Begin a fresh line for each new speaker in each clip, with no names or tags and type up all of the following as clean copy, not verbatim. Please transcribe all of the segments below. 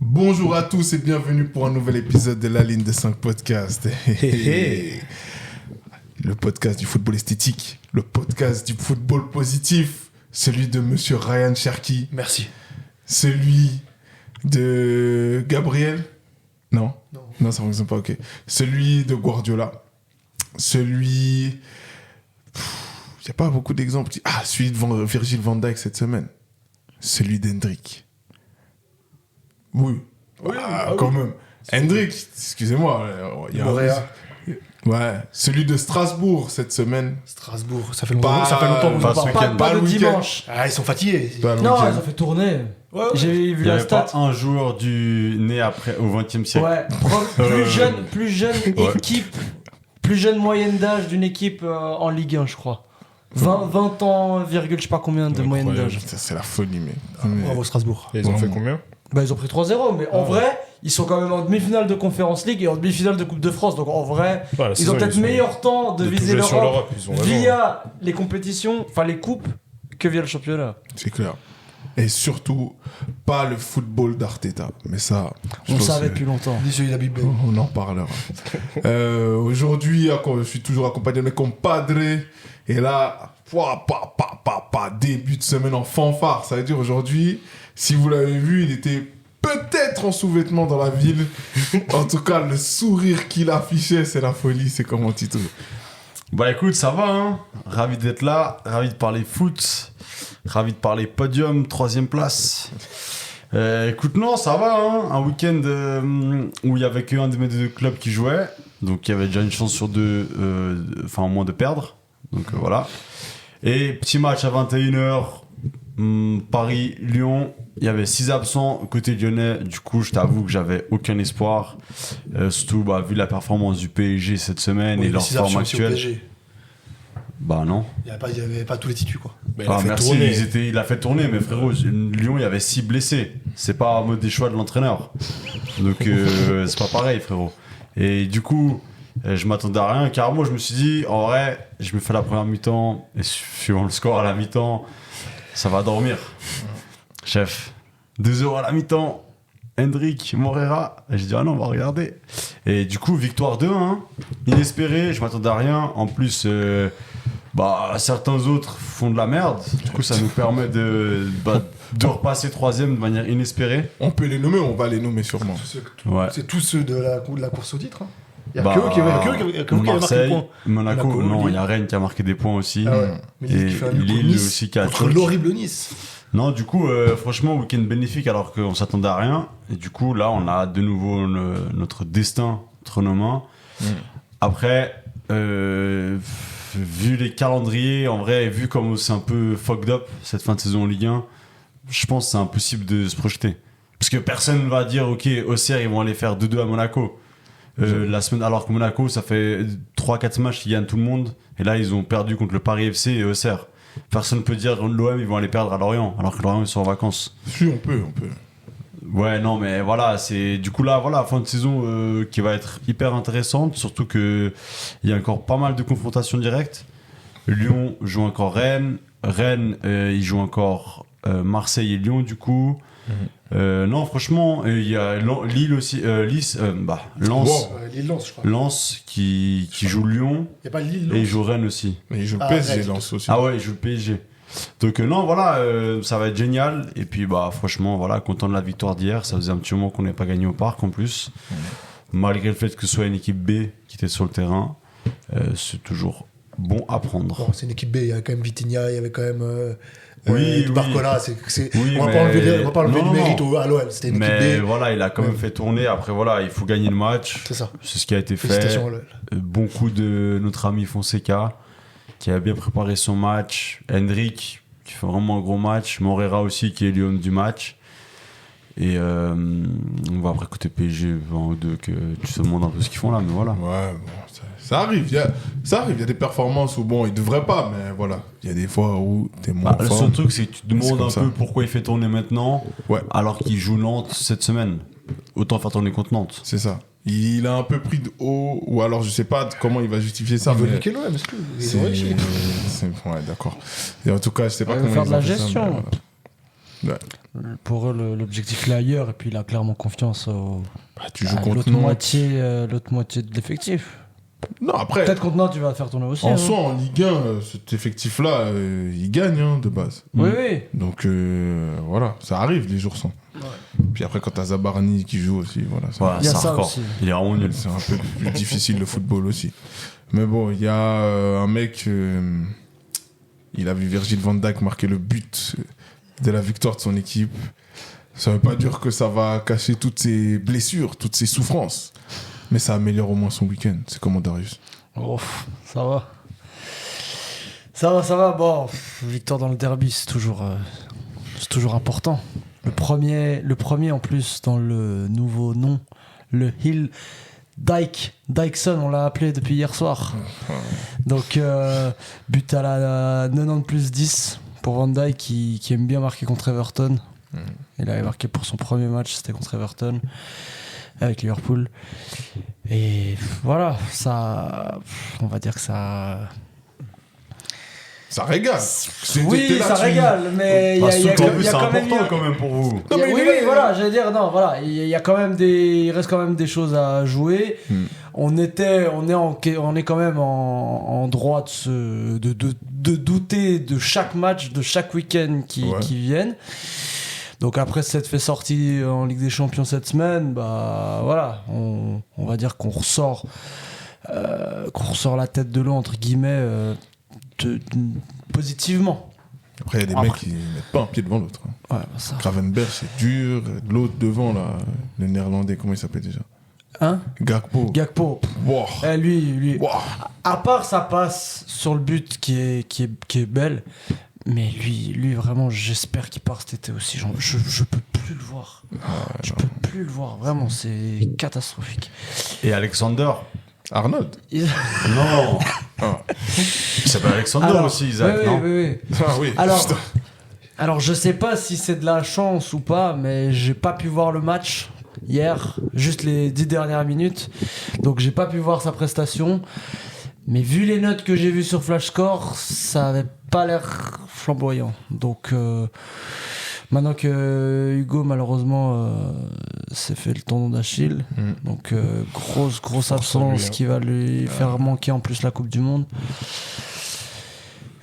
Bonjour à tous et bienvenue pour un nouvel épisode de La Ligne de 5 Podcast. Le podcast du football esthétique, le podcast du football positif, celui de Monsieur Ryan Cherki.
Merci.
Celui de Gabriel. Non, ça ne fonctionne pas, ok. Celui de Guardiola. Celui... Il n'y a pas beaucoup d'exemples. Ah, celui de Virgil van Dijk cette semaine. Celui d'Hendrick. Oui, quand même. Hendrick, excusez-moi. Il y a ouais, celui de Strasbourg cette semaine.
Strasbourg, ça fait longtemps qu'on ne parle
pas de dimanche.
Ah, ils sont fatigués.
Non, ils ont fait tourner. Ouais. J'ai vu la stat.
Il n'y avait pas un joueur né après, au XXe siècle.
Ouais, plus jeune équipe, plus jeune moyenne d'âge d'une équipe en Ligue 1, je crois. 20 ans, je sais pas combien de moyenne d'âge.
C'est la folie, mais...
Bravo Strasbourg.
Et ils ont fait combien ?
Bah, ils ont pris 3-0, mais en vrai, ils sont quand même en demi-finale de Conference League et en demi-finale de Coupe de France. Donc en vrai, ils ont peut-être meilleur temps de viser l'Europe via les compétitions, enfin les coupes, que via le championnat.
C'est clair. Et surtout, pas le football d'Arteta. Mais ça...
On savait depuis longtemps.
On en parlera. Aujourd'hui, je suis toujours accompagné de mes compadres. Et là, début de semaine en fanfare. Ça veut dire aujourd'hui, si vous l'avez vu, il était peut-être en sous-vêtements dans la ville. En tout cas, le sourire qu'il affichait, c'est la folie. C'est comment, Tito ?
Bah écoute, ça va, hein. Ravi d'être là, ravi de parler foot, ravi de parler podium, 3e place. Écoute, non, ça va, hein. Un week-end où il y avait qu'un de mes deux clubs qui jouait. Donc il y avait déjà une chance sur deux, au moins de perdre. Donc voilà. Et petit match à 21h, Paris-Lyon. Il y avait 6 absents côté lyonnais. Du coup, je t'avoue que j'avais aucun espoir. Surtout, vu la performance du PSG cette semaine et leur forme actuelle. Bah non.
Il n'y avait pas tous les titus, quoi.
Merci, il a fait tourner, mais frérot, Lyon, il y avait 6 blessés. C'est pas en mode des choix de l'entraîneur. Donc, c'est pas pareil, frérot. Et du coup, je m'attendais à rien. Car moi, je me suis dit, en vrai, je me fais la première mi-temps. Et suivant le score à la mi-temps, ça va dormir. Chef, 2-0 à la mi-temps. Hendrick, Morera. Et j'ai dit, ah non, on va regarder. Et du coup, victoire 2-1. Inespéré, je m'attendais à rien. En plus, certains autres font de la merde. Du coup, ça nous permet de repasser 3e de manière inespérée.
On peut les nommer, on va les nommer sûrement.
C'est tous ceux de la course au titre. Il n'y a que vous qui avez marqué des points.
Monaco, non, il y a Rennes qui a marqué des points aussi.
Ah ouais.
Mais et Lille aussi qui a
contre l'horrible Nice.
Non, du coup, franchement, week-end bénéfique alors qu'on s'attendait à rien. Et du coup, là, on a de nouveau notre destin entre nos mains. Après, vu les calendriers, en vrai, vu comme c'est un peu fucked up cette fin de saison en Ligue 1, je pense que c'est impossible de se projeter. Parce que personne ne va dire, ok, Auxerre, ils vont aller faire 2-2 à Monaco. La semaine, alors que Monaco, ça fait 3-4 matchs qu'ils gagnent tout le monde. Et là, ils ont perdu contre le Paris FC et Auxerre. Personne ne peut dire l'OM ils vont aller perdre à Lorient alors que Lorient ils sont en vacances.
Si, on peut.
Ouais, non, mais voilà, c'est du coup là, voilà, fin de saison qui va être hyper intéressante, surtout que il y a encore pas mal de confrontations directes. Lyon joue encore Rennes, ils jouent encore Marseille et Lyon du coup. Non, franchement, il y a Lille aussi, Lens.
Lille-Lens, je crois.
Lens qui joue Lyon.
Il y a pas Lille.
Et il joue Rennes aussi.
Mais il joue le PSG, Lens aussi.
Ah ouais, il joue le PSG. Donc non, voilà, ça va être génial. Et puis franchement, voilà, content de la victoire d'hier. Ça faisait un petit moment qu'on n'avait pas gagné au parc en plus. Malgré le fait que ce soit une équipe B qui était sur le terrain, c'est toujours bon à prendre.
Bon, c'est une équipe B. Il y avait quand même Vitinha, il y avait quand même.
Barcola,
on va pas enlever le mérite à l'OM. C'était une équipe B.
Mais voilà, il a quand même fait tourner. Après, voilà, il faut gagner le match.
C'est ça.
C'est ce qui a été fait. Bon coup de notre ami Fonseca, qui a bien préparé son match. Hendrick, qui fait vraiment un gros match. Morera aussi, qui est l'homme du match. Et on va après côté PSG, que tu te demandes un peu ce qu'ils font là, mais voilà.
Ouais, bon, ça arrive. Il y a des performances où, ils devraient pas, mais voilà. Il y a des fois où t'es moins fort.
Le seul truc, c'est que tu te demandes un peu pourquoi il fait tourner maintenant, alors qu'il joue Nantes cette semaine. Autant faire tourner contre Nantes.
C'est ça. Il a un peu pris de haut, ou alors je sais pas comment il va justifier ça.
Il veut niquer l'OM, est-ce que
ouais, d'accord. Et en tout cas, je sais pas comment
faire de la gestion.
Ouais.
Pour eux, l'objectif est ailleurs, et puis il a clairement confiance
tu joues
à
contre
l'autre
Nantes.
l'autre moitié de l'effectif.
Non, après,
Peut-être contre Nantes, tu vas faire tourner aussi.
en soi, en Ligue 1, cet effectif-là, il gagne de base.
Oui, oui.
Donc voilà, ça arrive les jours sans. Puis après, quand t'as Zabarni qui joue aussi, voilà.
Ouais,
Il y a
c'est
ça
hardcore.
aussi.
Il est vraiment nul.
C'est un peu plus difficile le football aussi. Mais bon, il y a un mec, il a vu Virgil van Dijk marquer le but de la victoire de son équipe. Ça veut pas dire que ça va cacher toutes ses blessures, toutes ses souffrances. Mais ça améliore au moins son week-end. C'est comment, Darius?
Oh, ça va. Ça va. Bon, victoire dans le derby, c'est toujours important. Le premier en plus dans le nouveau nom, le Hill Dykeson, on l'a appelé depuis hier soir. Donc, but à la 90+10 pour Van Dijk qui aime bien marquer contre Everton. Il avait marqué pour son premier match, c'était contre Everton avec Liverpool. Et voilà, ça, on va dire que ça
régale.
Oui, ça régale, mais il y a
c'est
quand même
important quand même pour vous.
Oui, voilà, j'allais dire, non, voilà, il reste quand même des choses à jouer. On est quand même en droit de douter de chaque match, de chaque week-end qui viennent. Donc après s'être fait sortir en Ligue des Champions cette semaine, bah voilà, on va dire qu'on ressort la tête de l'eau entre guillemets positivement.
Après, il y a des mecs qui mettent pas un pied devant l'autre.
Ouais, bah ça.
Gravenberch, c'est dur. L'autre devant, là, le néerlandais, comment il s'appelle déjà?
Hein?
Gakpo.
Wow. Lui.
Wow.
À part sa passe sur le but qui est belle, mais lui vraiment, j'espère qu'il part cet été aussi. Je peux plus le voir. Je peux plus le voir. Vraiment, c'est catastrophique.
Et Alexander
Arnold.
Non. Il s'appelle Alexander aussi, Isaac, non?
Oui.
Ah oui.
Alors, je sais pas si c'est de la chance ou pas, mais j'ai pas pu voir le match hier, juste les 10 dernières minutes. Donc, j'ai pas pu voir sa prestation. Mais vu les notes que j'ai vues sur Flashscore, ça avait pas l'air flamboyant. Donc, maintenant que Hugo, malheureusement, s'est fait le tendon d'Achille, donc grosse absence qui va lui faire manquer en plus la Coupe du Monde.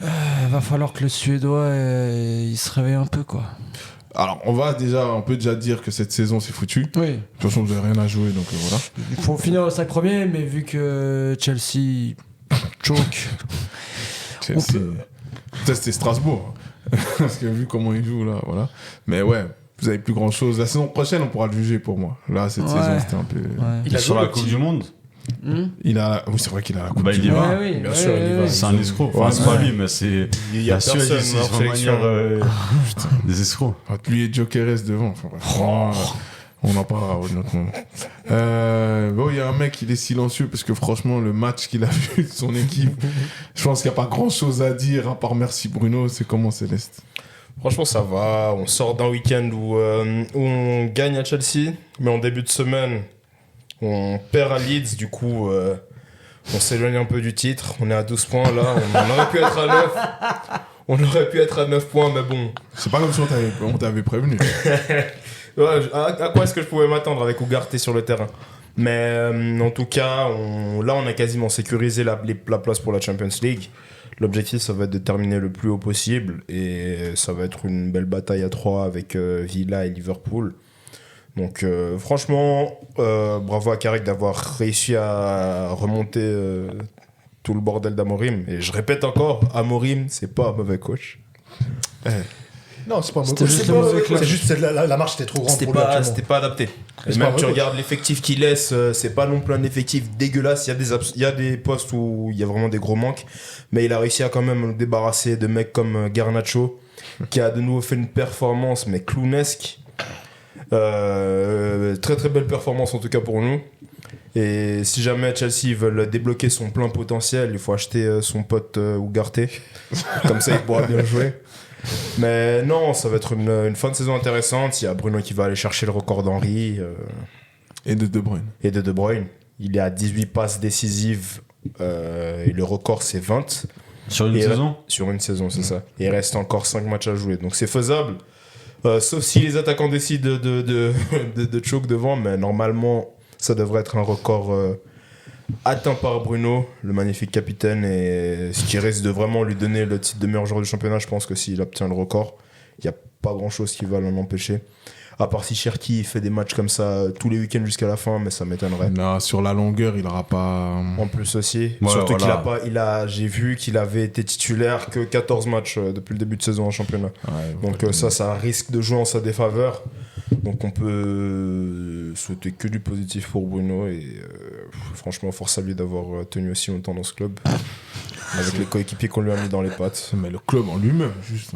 Va falloir que le Suédois il se réveille un peu, quoi.
Alors, on peut déjà dire que cette saison, c'est foutu.
Oui.
De toute façon, vous n'avez rien à jouer, donc voilà.
Il faut finir aux 5 premiers, mais vu que Chelsea choke.
Chelsea. Peut-être c'était Strasbourg. Parce que vu comment il joue là, voilà. Mais ouais, vous avez plus grand chose. La saison prochaine, on pourra le juger pour moi. Là, cette saison, c'était un peu.
Ouais.
Il est sur la Coupe du Monde.
Oui, c'est vrai qu'il a la Coupe
Bah,
du
il y
Monde.
va.
Oui,
Bien sûr, il y va.
C'est un escroc. Enfin, c'est pas lui, mais c'est.
Il y a
Suède,
personne
ils
dans
sont
leur sélection.
des escrocs.
Entre lui et Jokeres devant. Enfin, bref. On en parlera au autre moment. Bon, il y a un mec, il est silencieux parce que franchement, le match qu'il a vu de son équipe, je pense qu'il n'y a pas grand chose à dire à part merci Bruno. C'est comment, Céleste?
Franchement, ça va. On sort d'un week-end où on gagne à Chelsea, mais en début de semaine, on perd à Leeds. Du coup, on s'éloigne un peu du titre. On est à 12 points là. On aurait pu être à 9. On aurait pu être à 9 points, mais bon.
C'est pas comme si on t'avait prévenu.
Ouais, à quoi est-ce que je pouvais m'attendre avec Ugarte sur le terrain? Mais en tout cas, là, on a quasiment sécurisé la place pour la Champions League. L'objectif, ça va être de terminer le plus haut possible. Et ça va être une belle bataille à 3 avec Villa et Liverpool. Donc, franchement, bravo à Carrick d'avoir réussi à remonter tout le bordel d'Amorim. Et je répète encore, Amorim, c'est pas un mauvais coach.
Non, c'est pas un
C'était
mauvais
juste
coach.
le mauvais club.
C'est juste la marche était trop grande
C'était
pour lui actuellement.
pas adapté. Et
C'est
même
pas
tu
vrai,
regardes l'effectif qu'il laisse, c'est pas non plus un effectif dégueulasse. Il y a des postes où il y a vraiment des gros manques, mais il a réussi à quand même nous débarrasser de mecs comme Garnacho, qui a de nouveau fait une performance mais clownesque. Très très belle performance en tout cas pour nous. Et si jamais Chelsea veulent débloquer son plein potentiel, il faut acheter son pote Ugarte. Comme ça, il pourra bien jouer. Mais non, ça va être une fin de saison intéressante. Il y a Bruno qui va aller chercher le record d'Henry
Et de De Bruyne.
et de De Bruyne. Il est à 18 passes décisives et le record c'est 20.
Sur une saison?
Sur une saison, c'est ça. Et il reste encore 5 matchs à jouer. Donc c'est faisable. Sauf si les attaquants décident de choke devant, mais normalement, ça devrait être un record atteint par Bruno, le magnifique capitaine, et ce qui risque de vraiment lui donner le titre de meilleur joueur du championnat. Je pense que s'il obtient le record, il n'y a pas grand-chose qui va l'en empêcher. À part si Cherki fait des matchs comme ça tous les week-ends jusqu'à la fin, mais ça m'étonnerait.
Non, sur la longueur, il n'aura pas...
En plus aussi.
Ouais,
Surtout
voilà.
j'ai vu qu'il avait été titulaire que 14 matchs depuis le début de saison en championnat.
Ouais,
Donc ça risque de jouer en sa défaveur. Donc on peut souhaiter que du positif pour Bruno et franchement force à lui d'avoir tenu aussi longtemps dans ce club avec les coéquipiers qu'on lui a mis dans les pattes.
Mais le club en lui-même, juste.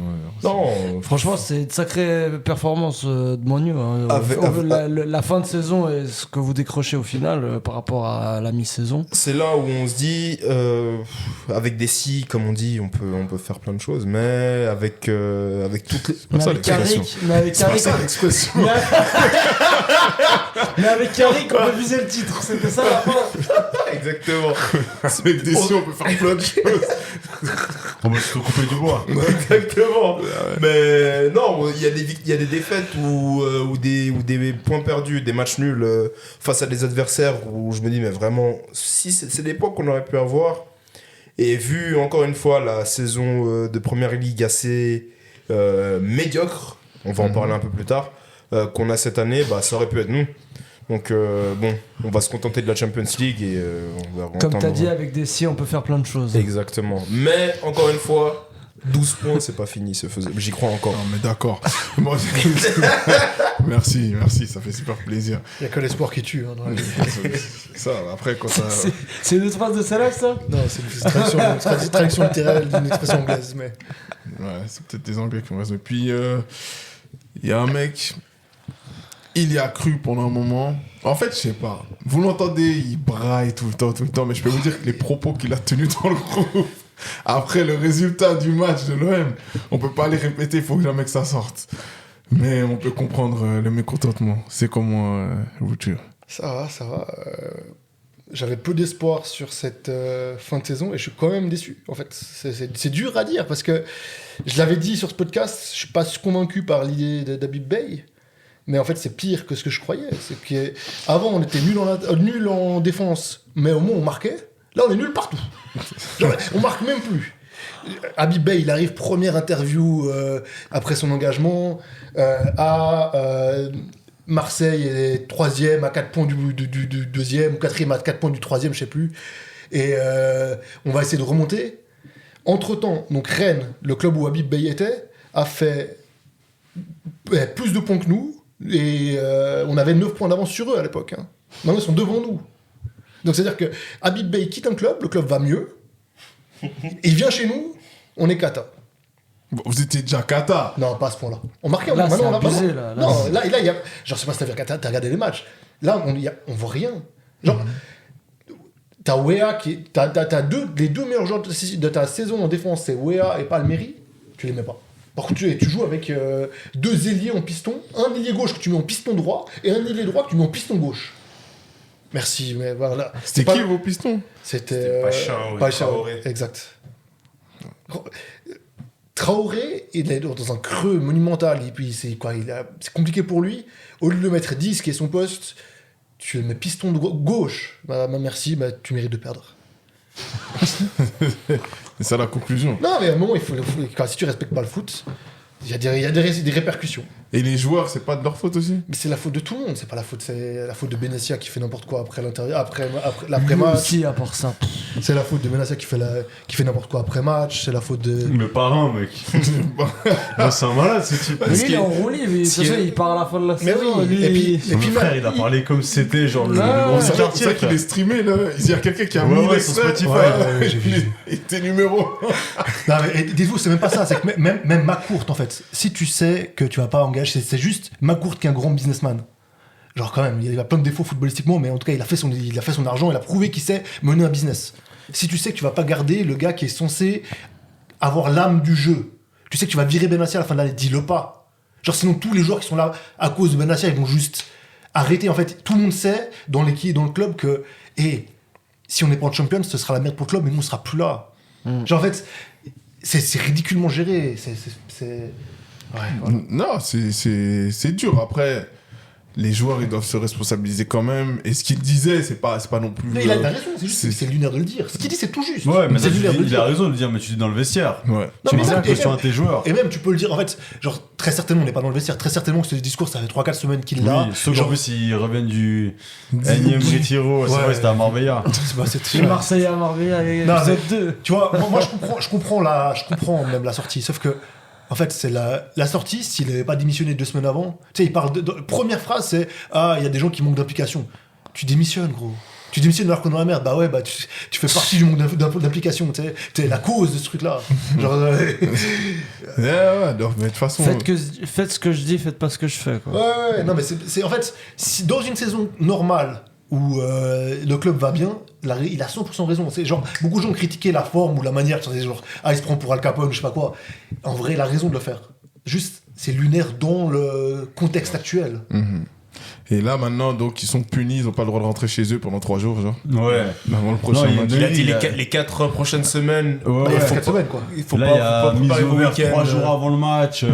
Non,
Franchement, c'est une sacrée performance de Manu. Hein. La fin de saison et ce que vous décrochez au final par rapport à la mi-saison.
c'est là où on se dit avec des si comme on dit on peut faire plein de choses, mais avec toutes les
Mais avec
l'expression.
Mais avec Carrick, on peut viser le titre. C'était ça la fin.
exactement.
Avec des si, on peut faire plein de choses.
On va se couper du bois.
Exactement. Mais non, il y a des défaites ou des points perdus, des matchs nuls face à des adversaires où je me dis mais vraiment si c'est l'époque qu'on aurait pu avoir. Et vu encore une fois la saison de Première Ligue assez médiocre, on va en parler un peu plus tard, qu'on a cette année, bah ça aurait pu être nous. Donc bon, on va se contenter de la Champions League et on va
Comme t'as dit, avec des si, on peut faire plein de choses.
Exactement. Mais encore une fois, 12 points, c'est pas fini. J'y crois encore.
Non, mais d'accord. Moi, merci, ça fait super plaisir.
Il n'y a que l'espoir qui tue. Hein, dans la vie.
Ça, après, quand ça.
C'est une autre phrase de celle-là, ça?
Non, c'est une traduction littérale d'une expression anglaise. Mais...
Ouais, c'est peut-être des Anglais qui ont raison. Et puis, il y a un mec, il y a cru pendant un moment. En fait, je sais pas. Vous l'entendez, il braille tout le temps, mais je peux vous dire que les propos qu'il a tenus dans le groupe, après le résultat du match de l'OM, on peut pas les répéter, il faut jamais que ça sorte. Mais on peut comprendre le mécontentement. C'est comment, vous tuez.
Ça va. J'avais peu d'espoir sur cette fin de saison et je suis quand même déçu. En fait, c'est dur à dire parce que je l'avais dit sur ce podcast, je suis pas convaincu par l'idée d'Habib Beye. Mais en fait, c'est pire que ce que je croyais. C'est qu'avant, on était nul en défense, mais au moins on marquait. Là, on est nul partout. Genre, on marque même plus. Habib Beye, il arrive, première interview après son engagement à Marseille est 3e à 4 points du 2e, ou 4e à 4 points du 3e, je sais plus. Et on va essayer de remonter. Entre-temps, donc Rennes, le club où Habib Beye était, a fait plus de points que nous. Et on avait 9 points d'avance sur eux à l'époque. Hein. Maintenant, ils sont devant nous. Donc, c'est-à-dire que Habib Beye quitte un club, le club va mieux. Il vient chez nous, on est cata.
Bon, vous étiez déjà cata.
Non, pas à ce point-là. On marquait,
là,
maintenant,
c'est
on a
abusé,
pas.
là.
Non, là, il y a. Genre, je sais pas si t'as regardé les matchs. Là, on voit rien. Genre, t'as Wea qui. Les deux meilleurs joueurs de ta saison en défense, c'est Wea et Palmieri. Tu les mets pas. Par contre, tu joues avec 2 ailiers en piston, un ailier gauche que tu mets en piston droit et un ailier droit que tu mets en piston gauche. Merci, mais voilà.
C'était qui vos pistons?
C'était
Pachin,
Traoré. Exact. Traoré, il est dans un creux monumental et puis c'est compliqué pour lui. Au lieu de le mettre 10, qui est son poste, tu le mets piston de gauche. Merci, tu mérites de perdre.
C'est ça la conclusion.
Non, mais à un moment, si tu respectes pas le foot, il y a des répercussions.
Et les joueurs, c'est pas de leur faute aussi?
Mais c'est la faute de tout le monde, c'est pas la faute, c'est la faute de Benassia qui fait n'importe quoi après l'après-match.
aussi, à part ça.
C'est la faute de Benassia qui fait n'importe quoi après match, c'est la faute de.
Le parrain, mec. Là, c'est un malade, ce type.
Mais lui, il est en roue libre, il part à la fin de la
Mais
saison.
oui,
lui,
et puis
frère, il a parlé comme si c'était genre le
Ouais,
C'est
grand quartier.
ça qu'il est streamé là. Il y a quelqu'un qui a mis
Ouais,
les
sur
stats.
Spotify.
Ouais, j'ai vu.
Il était numéro 1.
Non, mais dites-vous, c'est même pas ça, c'est que même McCourt, en fait, si tu sais que tu vas pas engager, c'est juste McCourt qui est un grand businessman. Genre, quand même, il a plein de défauts footballistiquement, mais en tout cas, il a fait son argent, il a prouvé qu'il sait mener un business. Si tu sais que tu vas pas garder le gars qui est censé avoir l'âme du jeu, tu sais que tu vas virer Benassia à la fin de l'année, dis-le pas. Genre, sinon, tous les joueurs qui sont là à cause de Benassia, ils vont juste arrêter. En fait, tout le monde sait dans l'équipe, dans le club, que, si on n'est pas en Champions, ce sera la merde pour le club, mais nous, on sera plus là. Genre, en fait, c'est ridiculement géré. Voilà.
Non, c'est dur. Après, les joueurs, ils doivent se responsabiliser quand même. Et ce qu'il disait, c'est pas non plus.
Mais il a raison, c'est juste c'est lunaire de le dire. Ce qu'il dit, c'est tout juste.
Ouais, mais
c'est lunaire de le
il
dire.
a raison de le dire, mais tu dis dans le vestiaire.
Ouais.
Tu
mais
mets
ça,
l'impression à tes joueurs.
Et même, tu peux le dire, en fait, genre, très certainement, on n'est pas dans le vestiaire. Très certainement que ce discours, ça fait 3-4 semaines qu'il l'a.
Oui, sauf qu'en plus, ils reviennent du énième retiro. C'est vrai, c'était à Marbella.
C'est
Marseille à Marbella, épisode 2.
Tu vois, moi je comprends même la sortie, sauf que en fait c'est la sortie, s'il n'avait pas démissionné 2 semaines avant, tu sais, il parle première phrase c'est il y a des gens qui manquent d'implication. Tu démissionnes, gros. Tu démissionnes alors qu'on est dans la merde. Bah ouais, bah tu fais partie du manque d'implication, tu sais. T'es la cause de ce truc-là. Genre
ouais, donc, mais de toute façon.
Faites ce que je dis, faites pas ce que je fais, quoi.
Ouais, non mais c'est en fait, si dans une saison normale où le club va bien, il a 100% raison. C'est genre, beaucoup de gens ont critiqué la forme ou la manière, genre, il se prend pour Al Capone, je sais pas quoi. En vrai, il a raison de le faire. Juste, c'est lunaire dans le contexte actuel.
Et là, maintenant, donc, ils sont punis, ils ont pas le droit de rentrer chez eux pendant 3 jours, genre.
Ouais.
Avant le prochain match.
Il a dit les 4 prochaines semaines.
Il y a 4 semaines, quoi.
Il faut
là,
pas
il y a
préparer
mise
vos
ouvert
week-ends.
3 jours avant le match.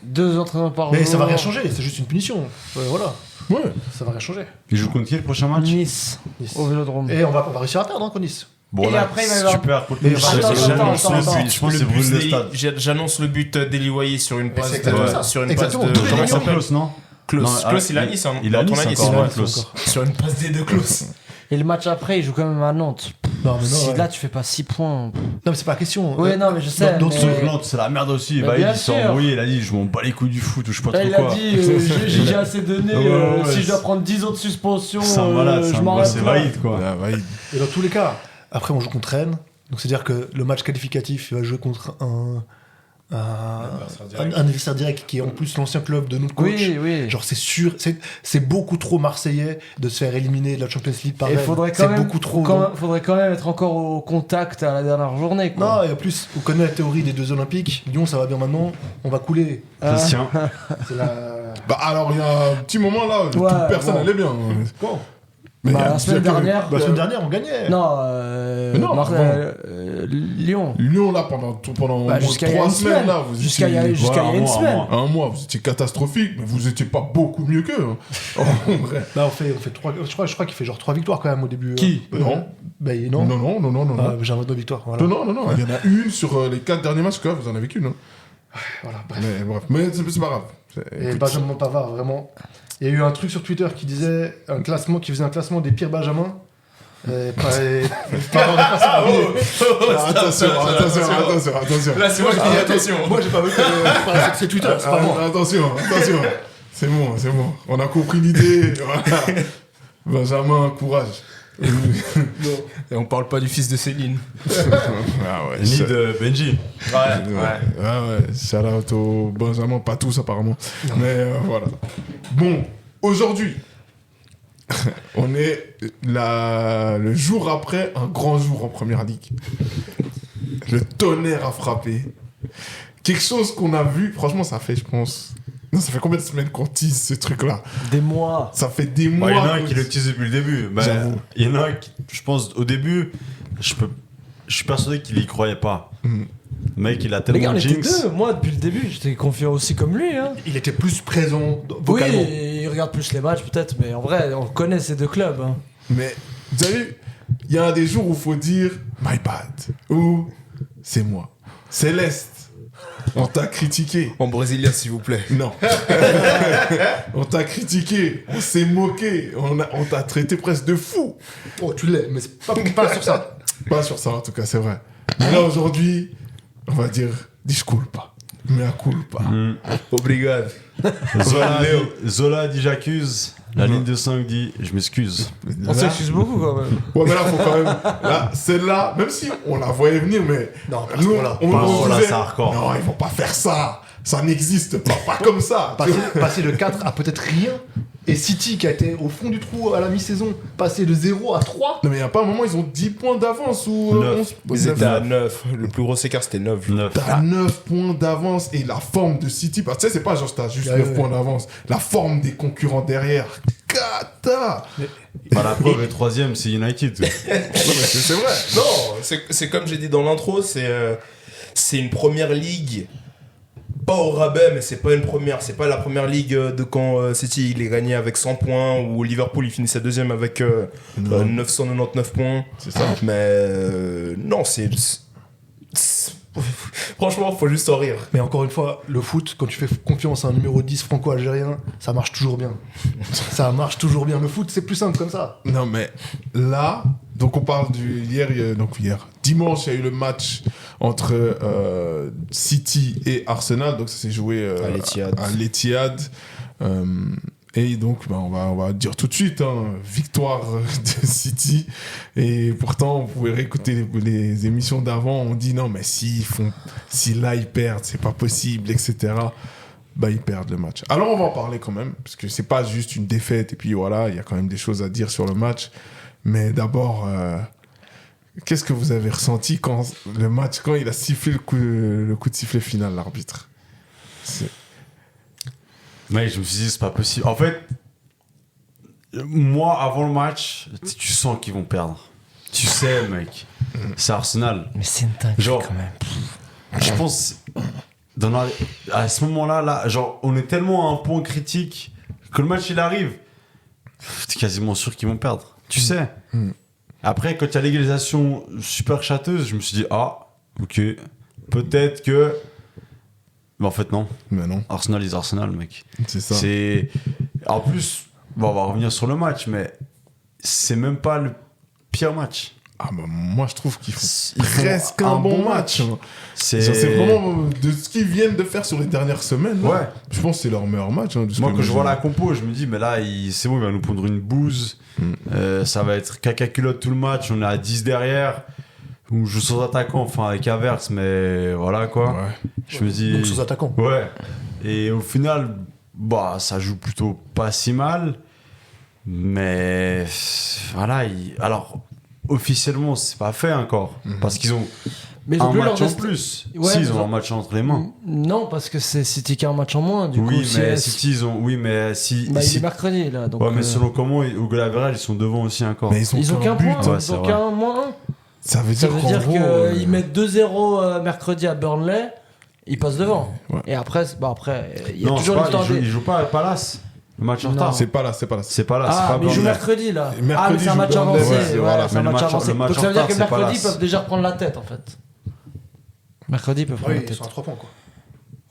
2 entraînements par jour.
Mais ça va rien changer, c'est juste une punition. Voilà,
Ouais.
ça va rien changer.
Ils jouent contre qui le prochain match?
Nice, au Vélodrome.
Et on va réussir à perdre, hein, Nice.
Bon,
Et
là,
après, il va y avoir-
super.
Mais
J'annonce
attends,
le but. Je pense que c'est brûle le stade.
J'annonce le but d'Eliwaye sur une passe
c'est exactement ça.
sur une passe
Exactement.
de.
Tous les
Comment
millions.
ça s'appelle
Klaus, non?
Klaus.
Non,
Klaus, il a Nice.
il a Nice encore, ouais, Klaus.
Sur une passe des deux Klaus.
Et le match après, il joue quand même à Nantes.
Non, mais non,
Si
ouais.
là, tu fais pas 6 points.
Non, mais c'est pas la question.
Ouais, non, mais je sais.
donc,
mais-
Sauf que Nantes, c'est la merde aussi.
Mais
Bah,
bien
il s'est
sûr.
embrouillé, il a dit je m'en bats les couilles du foot ou je sais pas
Là,
trop
il a
quoi.
dit j'ai déjà assez donné.
Ouais,
Si
ouais,
je dois prendre 10 autres suspensions,
C'est un malade,
je
c'est
m'arrête
c'est
là.
valide quoi.
Ah, ouais.
Et dans tous les cas, après on joue contre Rennes. Donc c'est-à-dire que le match qualificatif, il va jouer contre un adversaire direct qui est en plus l'ancien club de notre coach.
Oui, oui.
Genre c'est sûr, c'est beaucoup trop marseillais de se faire éliminer de la Champions League par
Et
Rennes.
faudrait
C'est
quand même,
beaucoup trop.
faudrait quand même être encore au contact à la dernière journée. Quoi.
Non, et en plus, on connaît la théorie des 2 Olympiques. Lyon, ça va bien maintenant, on va couler.
Christian.
C'est la.
Bah, alors, il y a un petit moment là, où
Ouais,
toute personne
bon.
allait bien.
Bon.
Mais
Bah,
il y a-
la semaine
il y a que-
dernière.
La semaine dernière, on gagnait.
Non,
Mais non,
Lyon.
Lyon, là, pendant
Bah,
au moins
jusqu'à il y a
3
une
semaines,
semaine.
là, vous
Jusqu'à il y a
étiez-
jusqu'à il y a
Ouais,
une
un
semaine.
mois.
Un mois, vous étiez catastrophique, mais vous étiez pas beaucoup mieux qu'eux. hein. En vrai.
Là, on fait 3. Je crois qu'il fait genre 3 victoires quand même au début.
Qui Non.
Bah, non.
Non.
Ah, j'ai un 2 victoires. Voilà.
Non. Il y en a une sur les 4 derniers matchs, quoi. Vous en avez qu'une. Hein.
Voilà, bref.
Mais bref, mais c'est pas grave.
Et
Écoute,
Benjamin Pavard, vraiment. Il y a eu un truc sur Twitter qui disait qui faisait un classement des pires Benjamins. Pavard est passé premier.
attention.
Là, c'est moi qui dis attention.
Moi, j'ai pas vu que c'est Twitter, c'est pas moi.
Attention. C'est bon. On a compris l'idée. Voilà. Benjamin, courage.
Et on parle pas du fils de Céline.
Ah ouais,
Ni de Benji.
Ouais. Shout out au Benjamin, pas tous apparemment. Mais voilà. Bon, aujourd'hui, on est le jour après un grand jour en Première Ligue. Le Tonnerre a frappé. Quelque chose qu'on a vu, franchement, ça fait, je pense... Non, ça fait combien de semaines qu'on tease ce truc-là?
Des mois.
Ça fait des mois.
Il y en a un qui le tease depuis le début. Bah,
J'avoue.
il y en a un qui, je pense, au début, je suis persuadé qu'il y croyait pas. Le mec, il a
Les gars,
tellement
on était
jinx.
2. Moi, depuis le début, j'étais confiant aussi comme lui. Hein.
Il était plus présent
Oui,
vocalement.
il regarde plus les matchs peut-être, mais en vrai, on connaît ces 2 clubs. Hein.
Mais, vous savez, il y a des jours où il faut dire « my bad » ou « c'est moi ». Céleste, on t'a critiqué.
En brésilien, s'il vous plaît.
Non. On t'a critiqué, on s'est moqué, on t'a traité presque de fou.
Oh, tu l'es, mais c'est pas sur ça.
Pas sur ça, en tout cas, c'est vrai. Mais là, aujourd'hui, on va dire « disculpa ». Mais à culpa.
Obrigado.
Zola dit j'accuse. La ligne de 5 dit je m'excuse.
On s'excuse beaucoup quand même.
Ouais, mais là, faut quand même. Là, celle-là, même si on la voyait venir, mais.
Non, pas
nous,
voilà.
on
Pas
se
voilà,
disait,
c'est hardcore.
non, ils vont pas faire ça. Ça n'existe pas comme ça.
Passer de 4 à peut-être rien. Et City, qui a été au fond du trou à la mi-saison, passer de 0 à 3.
Non, mais il n'y a pas un moment, ils ont 10 points d'avance ou
9.
Ils étaient à 9. Le plus gros écart, c'était 9.
9.
T'as 9 points d'avance et la forme de City, parce que tu sais, c'est pas genre t'as juste 9 points d'avance. La forme des concurrents derrière, cata.
Bah, la preuve, le 3ème, c'est United.
Non, mais c'est vrai.
Non, c'est comme j'ai dit dans l'intro, c'est une première ligue pas au rabais, mais c'est pas la première ligue de quand City il est gagné avec 100 points, ou Liverpool il finit sa deuxième avec 999 points.
C'est ça.
Mais non, franchement, faut juste en rire.
Mais encore une fois, le foot, quand tu fais confiance à un numéro 10 franco-algérien, ça marche toujours bien. Ça marche toujours bien. Le foot, c'est plus simple comme ça.
Non, mais là, donc on parle hier, dimanche, il y a eu le match entre City et Arsenal, donc ça s'est joué à l'Etihad. Et donc, on va dire tout de suite, victoire de City. Et pourtant, vous pouvez réécouter les émissions d'avant. On dit non, mais si là ils perdent, c'est pas possible, etc. Ils perdent le match. Alors, on va en parler quand même, parce que c'est pas juste une défaite. Et puis voilà, il y a quand même des choses à dire sur le match. Mais d'abord, qu'est-ce que vous avez ressenti quand il a sifflé le coup de sifflet final, l'arbitre?
Mais je me suis dit, c'est pas possible. En fait, moi, avant le match, tu sens qu'ils vont perdre. Tu sais, mec. C'est Arsenal.
Mais c'est une dinguerie quand même.
Je pense, à ce moment-là, on est tellement à un point critique que le match, il arrive. T'es quasiment sûr qu'ils vont perdre. Tu sais. Après, quand il y a l'égalisation super châteuse, je me suis dit, ok, peut-être que... Mais en fait, non.
Mais non.
Arsenal is Arsenal, mec.
C'est ça.
En plus, on va revenir sur le match, mais c'est même pas le pire match.
Moi, je trouve qu'ils font presque un bon match.
C'est
vraiment de ce qu'ils viennent de faire sur les dernières semaines.
Ouais.
Là, je pense que c'est leur meilleur match.
Moi, quand je vois la compo, je me dis, mais là, c'est bon, il va nous pondre une bouse. Ça va être caca culotte tout le match. On est à 10 derrière. On joue sans attaquant, enfin avec Havertz, mais voilà quoi.
Ouais.
Je me dis.
Donc sans attaquant.
Ouais. Et au final, ça joue plutôt pas si mal. Mais voilà. Alors, officiellement, c'est pas fait encore. Parce qu'ils ont un match en plus.
Ouais,
si, ils ont un match entre les mains.
Non, parce que c'est City qui a un match en moins. Du coup,
mais City, ils ont. Oui, mais si.
Il est mercredi là. Donc,
ouais, mais selon comment, au goal average, ils sont devant aussi encore.
Mais
ils ont qu'un point.
Ouais,
ils ont qu'un moins 1.
Ça veut dire
qu'ils mettent 2-0 mercredi à Burnley, ils passent devant.
Ouais.
Et après, il y a toujours le temps.
Ils jouent pas à Palace. Le match en retard.
C'est pas là.
C'est pas là.
Mais
c'est pas
ils jouent
Burnley.
mercredi là.
Mercredi,
mais c'est un match
Burnley,
avancé.
ouais,
Voilà, c'est un match avancé.
le match
Donc ça veut dire
en
que
retard, c'est
mercredi, ils
Palace.
peuvent déjà reprendre la tête en fait. Mercredi, ils peuvent prendre
Oui,
la
ils
tête.
sont à 3 points quoi.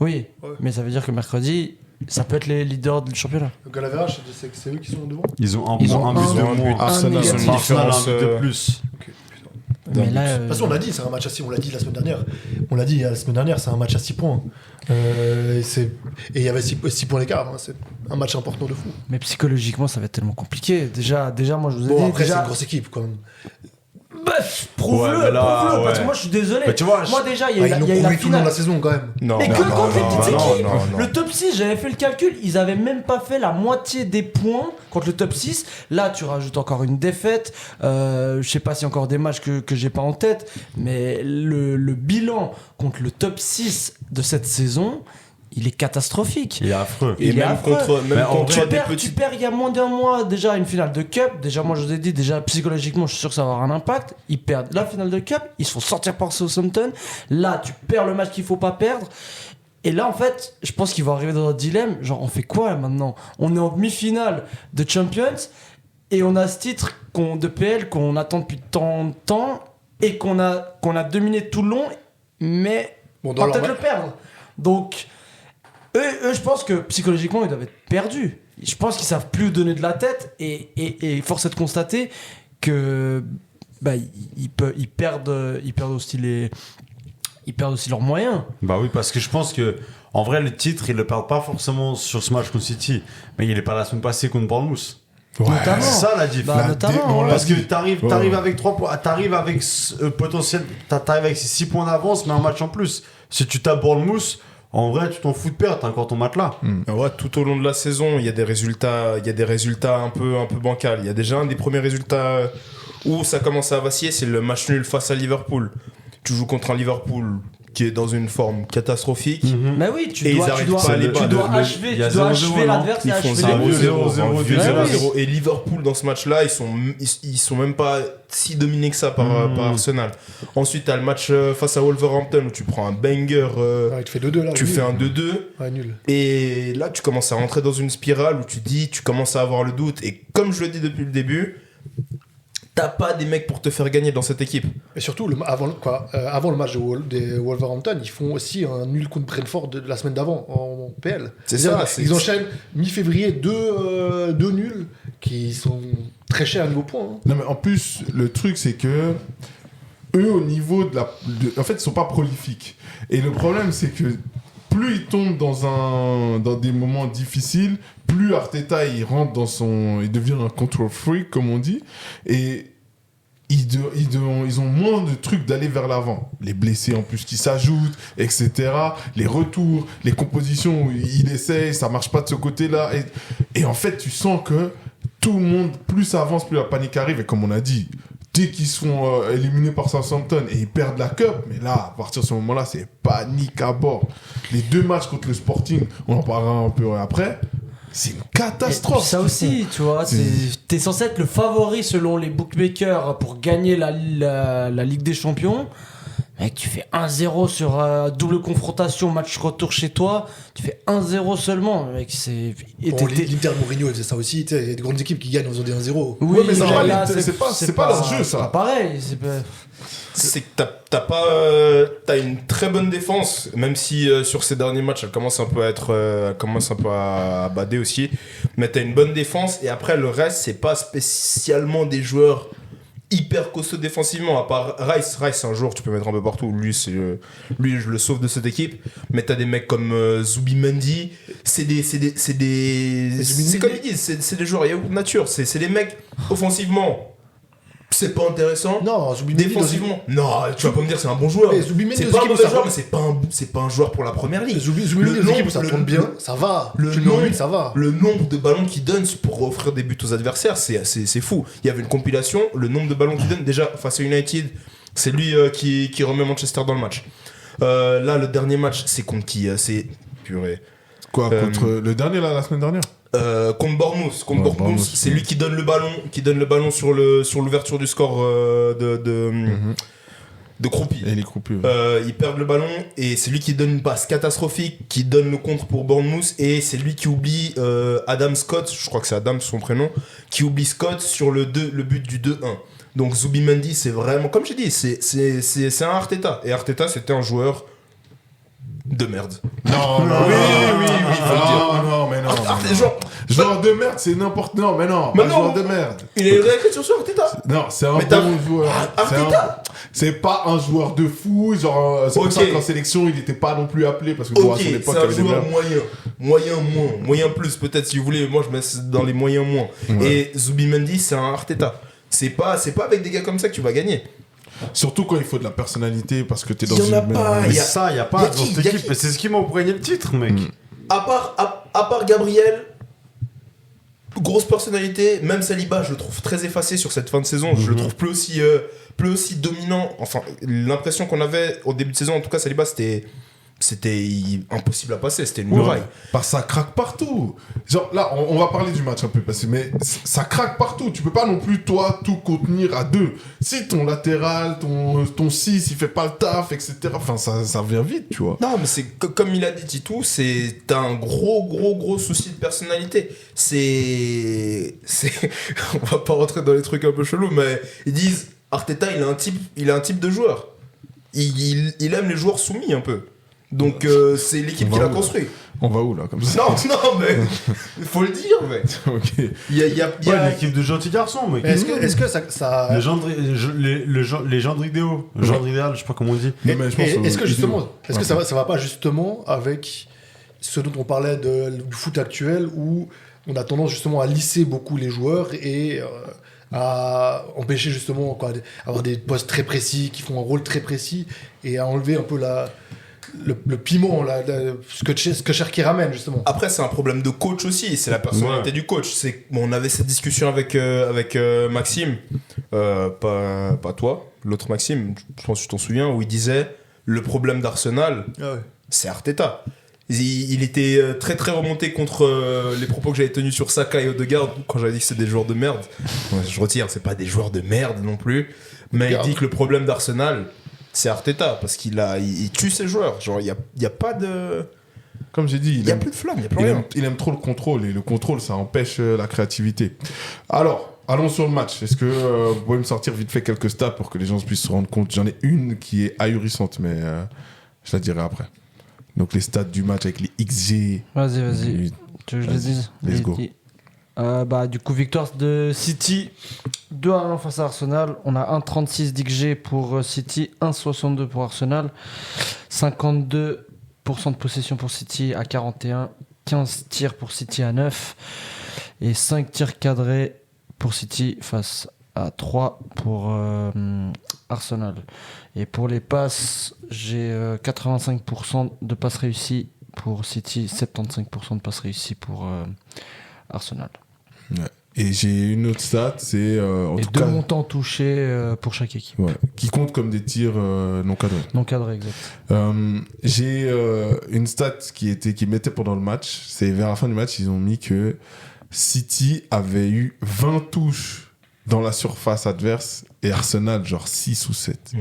Oui,
Ouais.
mais ça veut dire que mercredi, ça peut être les leaders du championnat.
Le Galaverage, c'est eux qui sont devant.
Ils ont un
Ils ont
point, un but de moins.
Arsenal,
négatif.
ils ont une
Arsenal,
différence,
un but de plus.
Mais là,
De toute façon, on l'a dit, c'est un match à 6 points. On l'a dit la semaine dernière. C'est un match à 6 points. Et il y avait 6 points d'écart. C'est un match important de fou.
mais psychologiquement, ça va être tellement compliqué. Déjà, moi, je vous ai
Bon,
dit.
après, c'est
déjà,
une grosse équipe quand même.
prouve-le,
Ouais, mais là,
prouve-le, parce
ouais.
que moi je suis désolé.
Mais tu vois,
moi déjà, il y a eu
Ils l'ont
la
prouvé tout le long
finale.
de la saison quand même.
Non,
Mais
non,
que
non,
contre les
non,
petites
non,
équipes.
non.
Le top 6, j'avais fait le calcul, ils avaient même pas fait la moitié des points contre le top 6. Là, tu rajoutes encore une défaite. Je sais pas s'il y a encore des matchs que j'ai pas en tête, mais le bilan contre le top 6 de cette saison, il est catastrophique.
Il est affreux.
Et
Il est
même
affreux.
contre
Tu
des
perds,
petits.
il y a moins d'un mois déjà une finale de Cup. Déjà, moi je vous ai dit, déjà psychologiquement, je suis sûr que ça va avoir un impact. Ils perdent la finale de Cup, ils se font sortir par Southampton. Là, tu perds le match qu'il faut pas perdre. Et là, en fait, je pense qu'ils vont arriver dans un dilemme. Genre, on fait quoi là, maintenant? On est en demi-finale de Champions et on a ce titre de PL qu'on attend depuis tant de temps et qu'on a dominé tout le long, mais
Bon,
on
dans
va
leur
peut-être le perdre. Donc, eux, je pense que psychologiquement, ils doivent être perdus. Je pense qu'ils savent plus donner de la tête et force est de constater que ils perdent aussi leurs moyens.
Bah oui, parce que je pense que en vrai, le titre, ils le perdent pas forcément sur ce match contre City, mais il est pas la semaine passée contre Bournemouth.
Notamment.
C'est ça la diff.
Bah, notamment, ouais.
Parce que t'arrives
Ouais.
avec 3 points, t'arrives avec potentiel, t'arrives avec 6 points d'avance, mais un match en plus. Si tu tapes Bournemouth, en vrai, tu t'en fous de perdre, t'as encore ton matelas.
Ouais, tout au long de la saison, il y a des résultats un peu bancals. Il y a déjà un des premiers résultats où ça commence à vaciller, c'est le match nul face à Liverpool. Tu joues contre un Liverpool qui est dans une forme catastrophique.
Mais oui, tu
Et
dois
ils arrivent pas à aller
tu
battre.
dois achever l'adversaire.
Ils font 0-0. Et Liverpool, dans ce match-là, ils sont même pas si dominés que ça par Arsenal. Ensuite, t'as le match face à Wolverhampton où tu prends un banger.
Il te fait 2-2 là.
Tu fais un 2-2.
Ouais, nul.
Et là, tu commences à rentrer dans une spirale où tu commences à avoir le doute. Et comme je le dis depuis le début, t'as pas des mecs pour te faire gagner dans cette équipe.
Et surtout, avant le match des Wolverhampton, ils font aussi un nul contre Brentford de la semaine d'avant en PL. Ils enchaînent mi-février deux nuls qui sont très chers à niveau point. Hein.
Non, mais en plus, le truc, c'est que eux, au niveau en fait, ils sont pas prolifiques. Et le problème, c'est que plus ils tombent dans des moments difficiles, plus Arteta il rentre il devient un control freak comme on dit, et ils ont moins de trucs d'aller vers l'avant. Les blessés en plus qui s'ajoutent, etc. Les retours, les compositions où il essaye, ça marche pas de ce côté-là, et en fait tu sens que tout le monde, plus ça avance, plus la panique arrive, et comme on a dit, dès qu'ils sont éliminés par Southampton et ils perdent la Cup, mais là, à partir de ce moment-là, c'est panique à bord. Les 2 matchs contre le Sporting, on en parlera un peu après, c'est une catastrophe.
Ça aussi, tu vois, t'es censé être le favori selon les bookmakers pour gagner la Ligue des Champions. Mec, tu fais 1-0 sur double confrontation, match retour chez toi. Tu fais 1-0 seulement, mec.
L'Inter Mourinho, il faisait ça aussi. Il y a des grandes équipes qui gagnent en faisant des 1-0.
Oui, mais c'est pas leur jeu, ça.
C'est pas pareil.
C'est que t'as une très bonne défense, même si sur ces derniers matchs elle commence un peu à bader aussi, mais t'as une bonne défense, et après le reste c'est pas spécialement des joueurs hyper costauds défensivement, à part Rice c'est un joueur tu peux mettre un peu partout, lui je le sauve de cette équipe, mais t'as des mecs comme Zubimendi, c'est comme ils disent, c'est des joueurs, il y a beaucoup de nature, c'est des mecs offensivement c'est pas intéressant.
Non, Zubimendi
défensivement. Non, tu vas pas me dire c'est un bon joueur. C'est pas un mauvais joueur, mais c'est pas un joueur pour la première ligue.
Zubimendi, les équipes où ça tourne bien, ça va. Ça va.
Le nombre de ballons qu'il donne pour offrir des buts aux adversaires, c'est fou. Il y avait une compilation, le nombre de ballons qu'il donne déjà face à United, c'est lui qui remet Manchester dans le match. Là, le dernier match, c'est contre qui c'est purée.
Quoi, contre le dernier là, la semaine dernière?
Contre Bournemouth, c'est lui qui donne le ballon sur l'ouverture du score de Croupi.
Et les Croupi, ouais.
Ils perdent le ballon et c'est lui qui donne une passe catastrophique, qui donne le contre pour Bournemouth, et c'est lui qui oublie Adam Scott, je crois que c'est Adam son prénom, qui oublie Scott sur le but du 2-1. Donc Zubimendi, c'est vraiment, comme j'ai dit, c'est un Arteta, et Arteta c'était un joueur de merde.
Non, faut le dire. Non, mais non. Joueur de merde, c'est n'importe. Non, mais non. Joueur de merde.
Il a une réécriture sur Arteta.
Non, c'est un bon joueur.
Arteta.
C'est pas un joueur de fou. Genre, c'est pour ça qu'en sélection, il n'était pas non plus appelé parce que à son époque,
c'est un joueur moyen plus peut-être si vous voulez. Moi, je mets dans les moyens moins. Ouais. Et Zubimendi, c'est un Arteta. C'est pas avec des gars comme ça que tu vas gagner.
Surtout quand il faut de la personnalité parce que t'es dans
une.
Il y
a pas dans cette équipe. C'est ce qui m'a gagné le titre, mec.
À part Gabriel, grosse personnalité. Même Saliba, je le trouve très effacé sur cette fin de saison. Je le trouve plus aussi dominant. Enfin, l'impression qu'on avait au début de saison, en tout cas, Saliba, c'était impossible à passer, c'était une muraille.
Parce que ça craque partout. Genre là, on va parler du match un peu passé, mais ça craque partout. Tu peux pas non plus, toi, tout contenir à 2. Si ton latéral, ton 6, il fait pas le taf, etc. Enfin, ça vient vite, tu vois.
Non, mais c'est comme il a dit Titou, t'as un gros souci de personnalité. On va pas rentrer dans les trucs un peu chelous, mais ils disent Arteta, il a un type de joueur. Il aime les joueurs soumis un peu. Donc c'est l'équipe qui l'a construit.
On va où là comme ça?
Non mais il faut le dire mec.
Ok.
Il y a
une équipe de gentils garçons mec.
Est-ce que ça
les gendres idéaux, le gendre idéal, je sais pas comment on dit.
Est-ce que justement ça va pas justement avec ce dont on parlait du foot actuel où on a tendance justement à lisser beaucoup les joueurs et à empêcher justement avoir des postes très précis qui font un rôle très précis et à enlever un peu le piment, ce que Cherki ramène justement.
Après c'est un problème de coach aussi, c'est la personnalité du coach. On avait cette discussion avec Maxime, pas toi, l'autre Maxime, je pense que tu t'en souviens, où il disait Le problème d'Arsenal, c'est Arteta. Il était très très remonté contre les propos que j'avais tenus sur Saka et Odegaard quand j'avais dit que c'était des joueurs de merde. Je retire, c'est pas des joueurs de merde non plus. Mais il dit que le problème d'Arsenal, c'est Arteta parce qu'il tue ses joueurs. Genre, il y a pas de.
Comme j'ai dit,
il y a plus de flamme, il y a plus rien.
Il aime trop le contrôle et le contrôle, ça empêche la créativité. Alors, allons sur le match. Est-ce que vous pouvez me sortir vite fait quelques stats pour que les gens puissent se rendre compte? J'en ai une qui est ahurissante, mais je la dirai après. Donc les stats du match avec les XG.
Vas-y. Tu veux que je les dise?
Let's go.
Du coup, victoire de City 2-1 face à Arsenal. On a 1,36 d'XG pour City, 1,62 pour Arsenal, 52% de possession pour City à 41, 15 tirs pour City à 9 et 5 tirs cadrés pour City face à 3 pour Arsenal. Et pour les passes, j'ai 85% de passes réussies pour City, 75% de passes réussies pour Arsenal.
Ouais. Et j'ai une autre stat, c'est en
et
tout
2
cas,
montants touchés pour chaque équipe.
ouais, qui compte comme des tirs non cadrés.
Non cadré, exact.
J'ai une stat qui mettait pendant le match. C'est vers la fin du match, ils ont mis que City avait eu 20 touches dans la surface adverse et Arsenal genre 6 ou 7.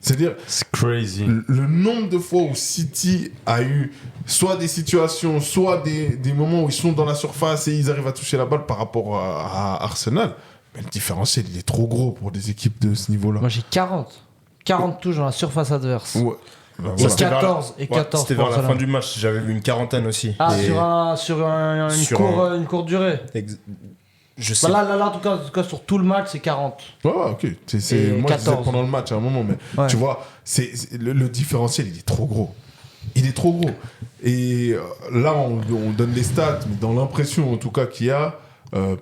C'est-à-dire
c'est crazy.
Le nombre de fois où City a eu soit des situations, soit des moments où ils sont dans la surface et ils arrivent à toucher la balle par rapport à Arsenal. Mais le différentiel, il est trop gros pour des équipes de ce niveau-là.
Moi j'ai 40 touches dans la surface adverse.
Ouais. Bah,
Et
voilà.
14 et 14
c'était vers la fin du match, j'avais vu une quarantaine aussi.
Ah,
Et
sur une courte durée.
Je sais.
Là, en tout cas, sur tout le match, c'est 40.
Ouais, ok. Moi, je disais pendant le match à un moment, mais tu vois, le différentiel, il est trop gros. Il est trop gros. Et là, on donne les stats, mais dans l'impression, en tout cas, qu'il y a,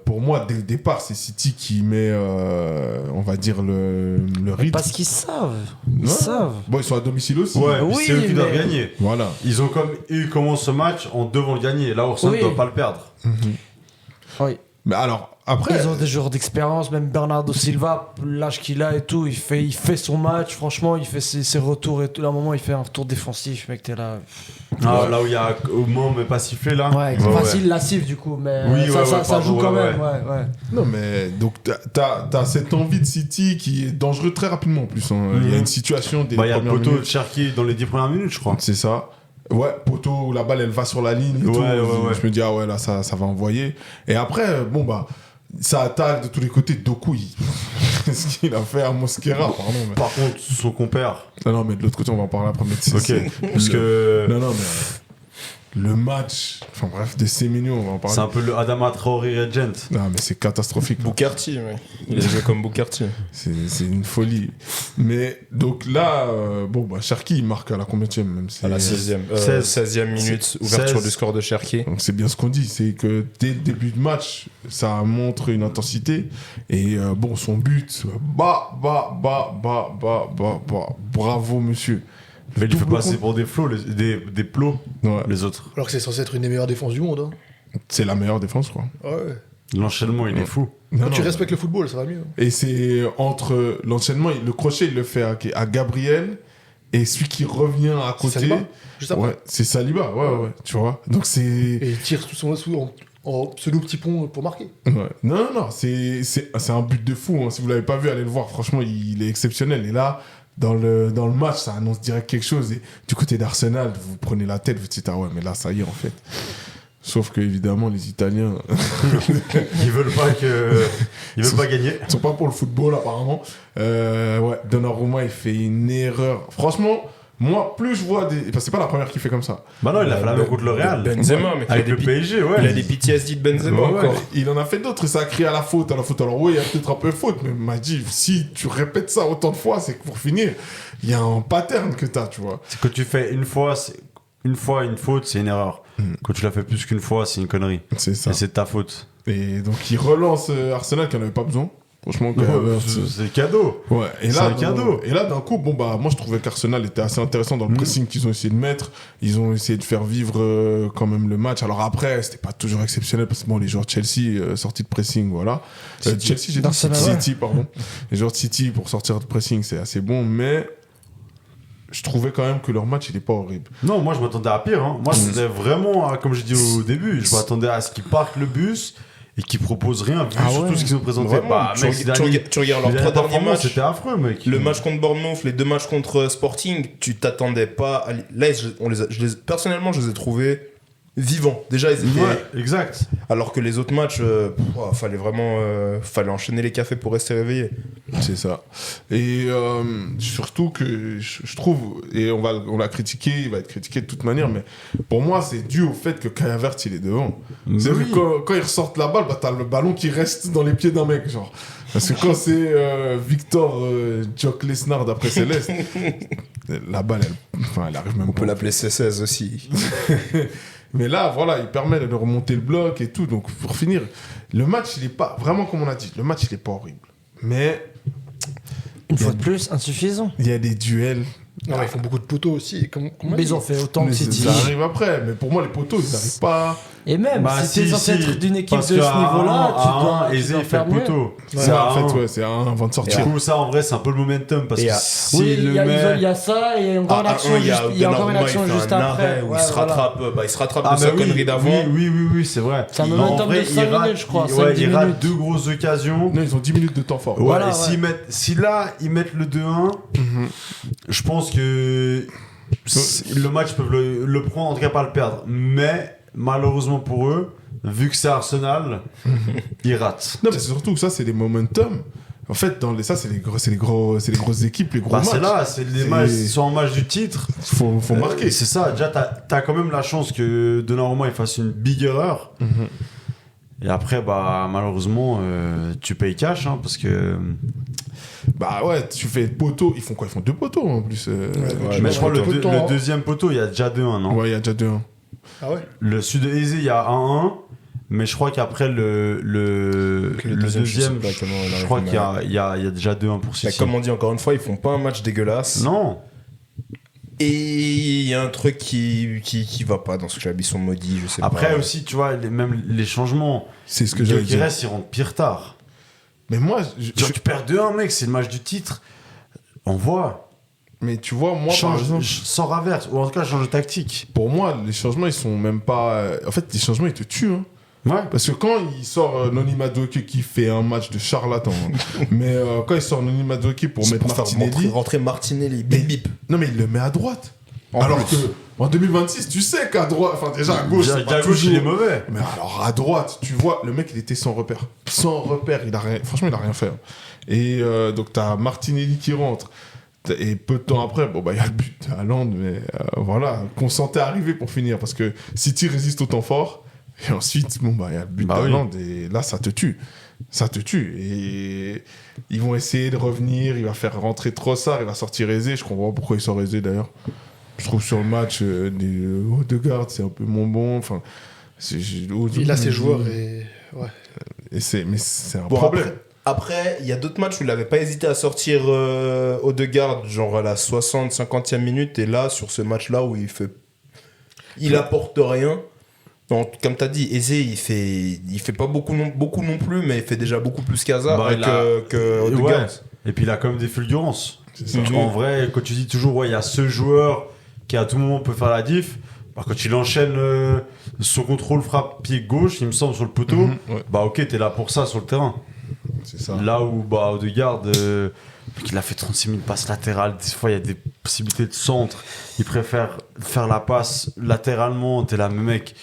pour moi, dès le départ, c'est City qui met, on va dire, le rythme.
Parce qu'ils savent. Ils
Ouais.
savent.
Bon, ils sont à domicile aussi.
Ouais,
Oui,
c'est eux qui doivent
mais-
gagner.
Voilà.
Ils ont comme eu commencé ce match en devant le gagner. Là, Arsenal ne
Oui.
doit pas le perdre.
Oui.
Mais alors, après.
Ils ont des joueurs d'expérience, même Bernardo Silva, l'âge qu'il a et tout, il fait son match, franchement, il fait ses retours et tout. À un moment, il fait un retour défensif, mec, t'es là.
Ah, là où il y a au moment mais pas sifflé là.
Ouais, c'est facile, lassif du coup, mais
Oui,
ça
pardon,
joue quand
ouais,
même. Ouais.
Non, mais donc, t'as cette envie de City qui est dangereux très rapidement en plus. Hein. Il y a une situation des.
Il y a le
premières
poteau de
minutes.
Cherki dans les 10 premières minutes, je crois.
C'est ça. Ouais, poteau où la balle elle va sur la ligne et tout.
Ouais.
Je me dis, ah ouais, là ça va envoyer. Et après, bon bah, ça attaque de tous les côtés. Doku, ce qu'il a fait à Mosquera, pardon. Mais...
Par contre, son compère.
Non, mais de l'autre côté, on va en parler après. Mais
Ok. Parce que.
Non, mais. Le match, enfin bref, de Semenyo, on va en parler.
C'est un peu le Adama Traoré Regent.
Non, mais c'est catastrophique.
Boucarty, ouais. Il a joué comme Boucarty.
C'est une folie. Mais donc là, Cherki, il marque à la combienième même.
À la 16e minute, ouverture du score de Cherki.
Donc c'est bien ce qu'on dit, c'est que dès le début de match, ça montre une intensité. Et son but, bravo monsieur.
Mais il fait passer pour des flots, des plots,
Ouais.
les autres.
Alors que c'est censé être une des meilleures défenses du monde. Hein.
C'est la meilleure défense, quoi.
Ouais.
L'enchaînement, il est fou.
Quand tu respectes le football, ça va mieux.
Et c'est entre l'enchaînement, le crochet, il le fait à Gabriel et celui qui revient à côté.
Saliba, juste après.
Ouais, c'est Saliba, ouais, tu vois. Donc c'est.
Et il tire tout son en pseudo petit pont pour marquer.
Ouais. Non, c'est un but de fou. Hein. Si vous l'avez pas vu, allez le voir. Franchement, il est exceptionnel. Et là, dans le match, ça annonce direct quelque chose. Et du côté d'Arsenal, vous prenez la tête, vous dites, ah ouais, mais là, ça y est, en fait. Sauf que, évidemment, les Italiens.
Ils veulent pas gagner.
Ils sont pas pour le football, apparemment. Donnarumma, il fait une erreur. Franchement, moi, plus je vois des. Parce que c'est pas la première qui fait comme ça.
Bah non, il a fait la même contre le Real.
Benzema, mec.
Avec le PSG, ouais.
Il a des PTSD de Benzema
Ouais,
encore.
il en a fait d'autres et ça a crié à la faute. Alors, oui, il y a peut-être un peu faute, mais il m'a dit, si tu répètes ça autant de fois, c'est que pour finir, il y a un pattern que t'as, tu vois.
C'est que tu fais une fois une faute, c'est une erreur. Quand tu l'as fait plus qu'une fois, c'est une connerie.
C'est ça.
Et c'est de ta faute.
Et donc, il relance Arsenal qui n'en avait pas besoin. Franchement,
C'est cadeau.
Ouais, et
C'est
là,
un cadeau.
Et là, d'un coup, moi, je trouvais qu'Arsenal était assez intéressant dans le pressing qu'ils ont essayé de mettre. Ils ont essayé de faire vivre quand même le match. Alors après, c'était pas toujours exceptionnel parce que les joueurs de Chelsea sortis de pressing, voilà. Chelsea, j'ai dit
Arsenal,
City, pardon. Les joueurs de City pour sortir de pressing, c'est assez bon, mais je trouvais quand même que leur match, il est pas horrible.
Non, moi, je m'attendais à pire. Moi, c'était vraiment, comme je dis au début, je m'attendais à ce qu'ils partent le bus et qu'ils proposent rien, vu surtout ce qu'ils ont présenté.
Tu regardes leurs 3 derniers matchs.
C'était affreux, mec.
Le match contre Bournemouth, les 2 matchs contre Sporting, tu t'attendais pas à... Là, personnellement, je les ai trouvés vivants. Déjà, ils étaient...
Ouais, exact.
Alors que les autres matchs, fallait vraiment fallait enchaîner les cafés pour rester réveillé.
C'est ça. Et surtout que je trouve, et on l'a critiqué, il va être critiqué de toute manière, mais pour moi, c'est dû au fait que Kai Havertz, il est devant. C'est vu quand ils ressortent la balle, t'as le ballon qui reste dans les pieds d'un mec, genre. Parce que quand c'est Victor Jock Lesnar d'après Céleste, la balle, elle arrive même
pas. On peut l'appeler C16 aussi.
Mais là, voilà, il permet de remonter le bloc et tout. Donc, pour finir, le match, il est pas... Vraiment, comme on a dit, le match, il est pas horrible. Mais...
Une fois de plus, insuffisant.
Il y a des duels.
Non, ils font beaucoup de poteaux aussi.
Mais ils ont fait autant que City.
Ça arrive après. Mais pour moi, les poteaux, ils n'arrivent pas...
Et même, si t'es censé être d'une équipe de ce niveau-là, tu dois
aiser faire le poteau.
C'est un avant de sortir.
Du coup, ça, en vrai, c'est un peu le momentum. Parce que
si il y a ça, et il y a encore une action juste après.
Où il se rattrape de sa connerie d'avant.
Oui, c'est vrai.
C'est un momentum de 5 minutes, je crois.
Il rate 2 grosses occasions.
Non, ils ont 10 minutes de temps fort.
Si là, ils mettent le 2-1, je pense que le match, peuvent le prendre, en tout cas pas le perdre. Mais... Malheureusement pour eux, vu que c'est Arsenal, ils ratent.
Non, mais c'est surtout que ça, c'est des momentum. En fait, ça, c'est les grosses équipes, les gros matchs.
C'est là, c'est les matchs, ils sont en match du titre.
Faut marquer.
C'est ça, déjà, t'as quand même la chance que Donnarumma il fasse une big erreur. Et après, malheureusement, tu payes cash, parce que...
Bah ouais, tu fais poteau. Ils font quoi? Ils font 2 poteaux en plus.
Mais je crois le deuxième poteau, il y a déjà 2-1, non?
Ouais, il y a déjà 2-1.
Ah ouais.
Le sud aisé, il y a 1-1, mais je crois qu'après le deuxième, je crois qu'il y a déjà 2-1 pour City.
Comme on dit encore une fois, ils font pas un match dégueulasse.
Non.
Et il y a un truc qui va pas dans ce club, ils sont maudits, je sais pas.
Après aussi, tu vois, même les changements,
c'est ce que j'allais dire.
Ils rentrent pire tard.
Mais moi,
tu perds 2-1, mec, c'est le match du titre. On voit.
Mais tu vois, moi, par exemple...
Sans Havertz, ou en tout cas, change de tactique.
Pour moi, les changements, ils sont même pas... En fait, les changements, ils te tuent.
Ouais.
Parce que quand il sort Noni Madueke qui fait un match de charlatan, mais quand il sort Noni Madueke pour mettre Martinelli...
Rentrer Martinelli, bip bip.
Non, mais il le met à droite. Alors que en 2026, tu sais qu'à droite... Enfin, déjà, à gauche, c'est pas toujours...
il est mauvais.
Mais alors, à droite, tu vois, le mec, il était sans repère. Sans repère, franchement, il a rien fait. Et donc, t'as Martinelli qui rentre. Et peu de temps après, il y a le but à Haaland, mais voilà, qu'on sentait arriver pour finir, parce que City résiste au temps fort, et ensuite, il y a le but d'Haaland, et là, ça te tue. Ça te tue. Et ils vont essayer de revenir, il va faire rentrer Trossard, il va sortir Eze, je comprends pas pourquoi il sort Eze d'ailleurs. Je trouve sur le match, Odegaard, c'est un peu mon bon, enfin...
Il a ses joueurs, et... Ouais.
Mais c'est un problème.
Après, il y a d'autres matchs où il n'avait pas hésité à sortir Odegaard, genre à la 60, 50e minute. Et là, sur ce match-là où il apporte rien. Donc, comme tu as dit, Eze, il fait pas beaucoup non plus, mais il fait déjà beaucoup plus qu'Hazard que Odegaard.
Ouais. Et puis il a quand même des fulgurances. En vrai, quand tu dis toujours, il y a ce joueur qui à tout moment peut faire la diff. Quand il enchaîne son contrôle frappe pied gauche, il me semble, sur le poteau, ok, t'es là pour ça sur le terrain.
C'est ça.
Là où Odegaard, il a fait 36 000 passes latérales, des fois il y a des possibilités de centre, il préfère faire la passe latéralement, t'es là, mais mec,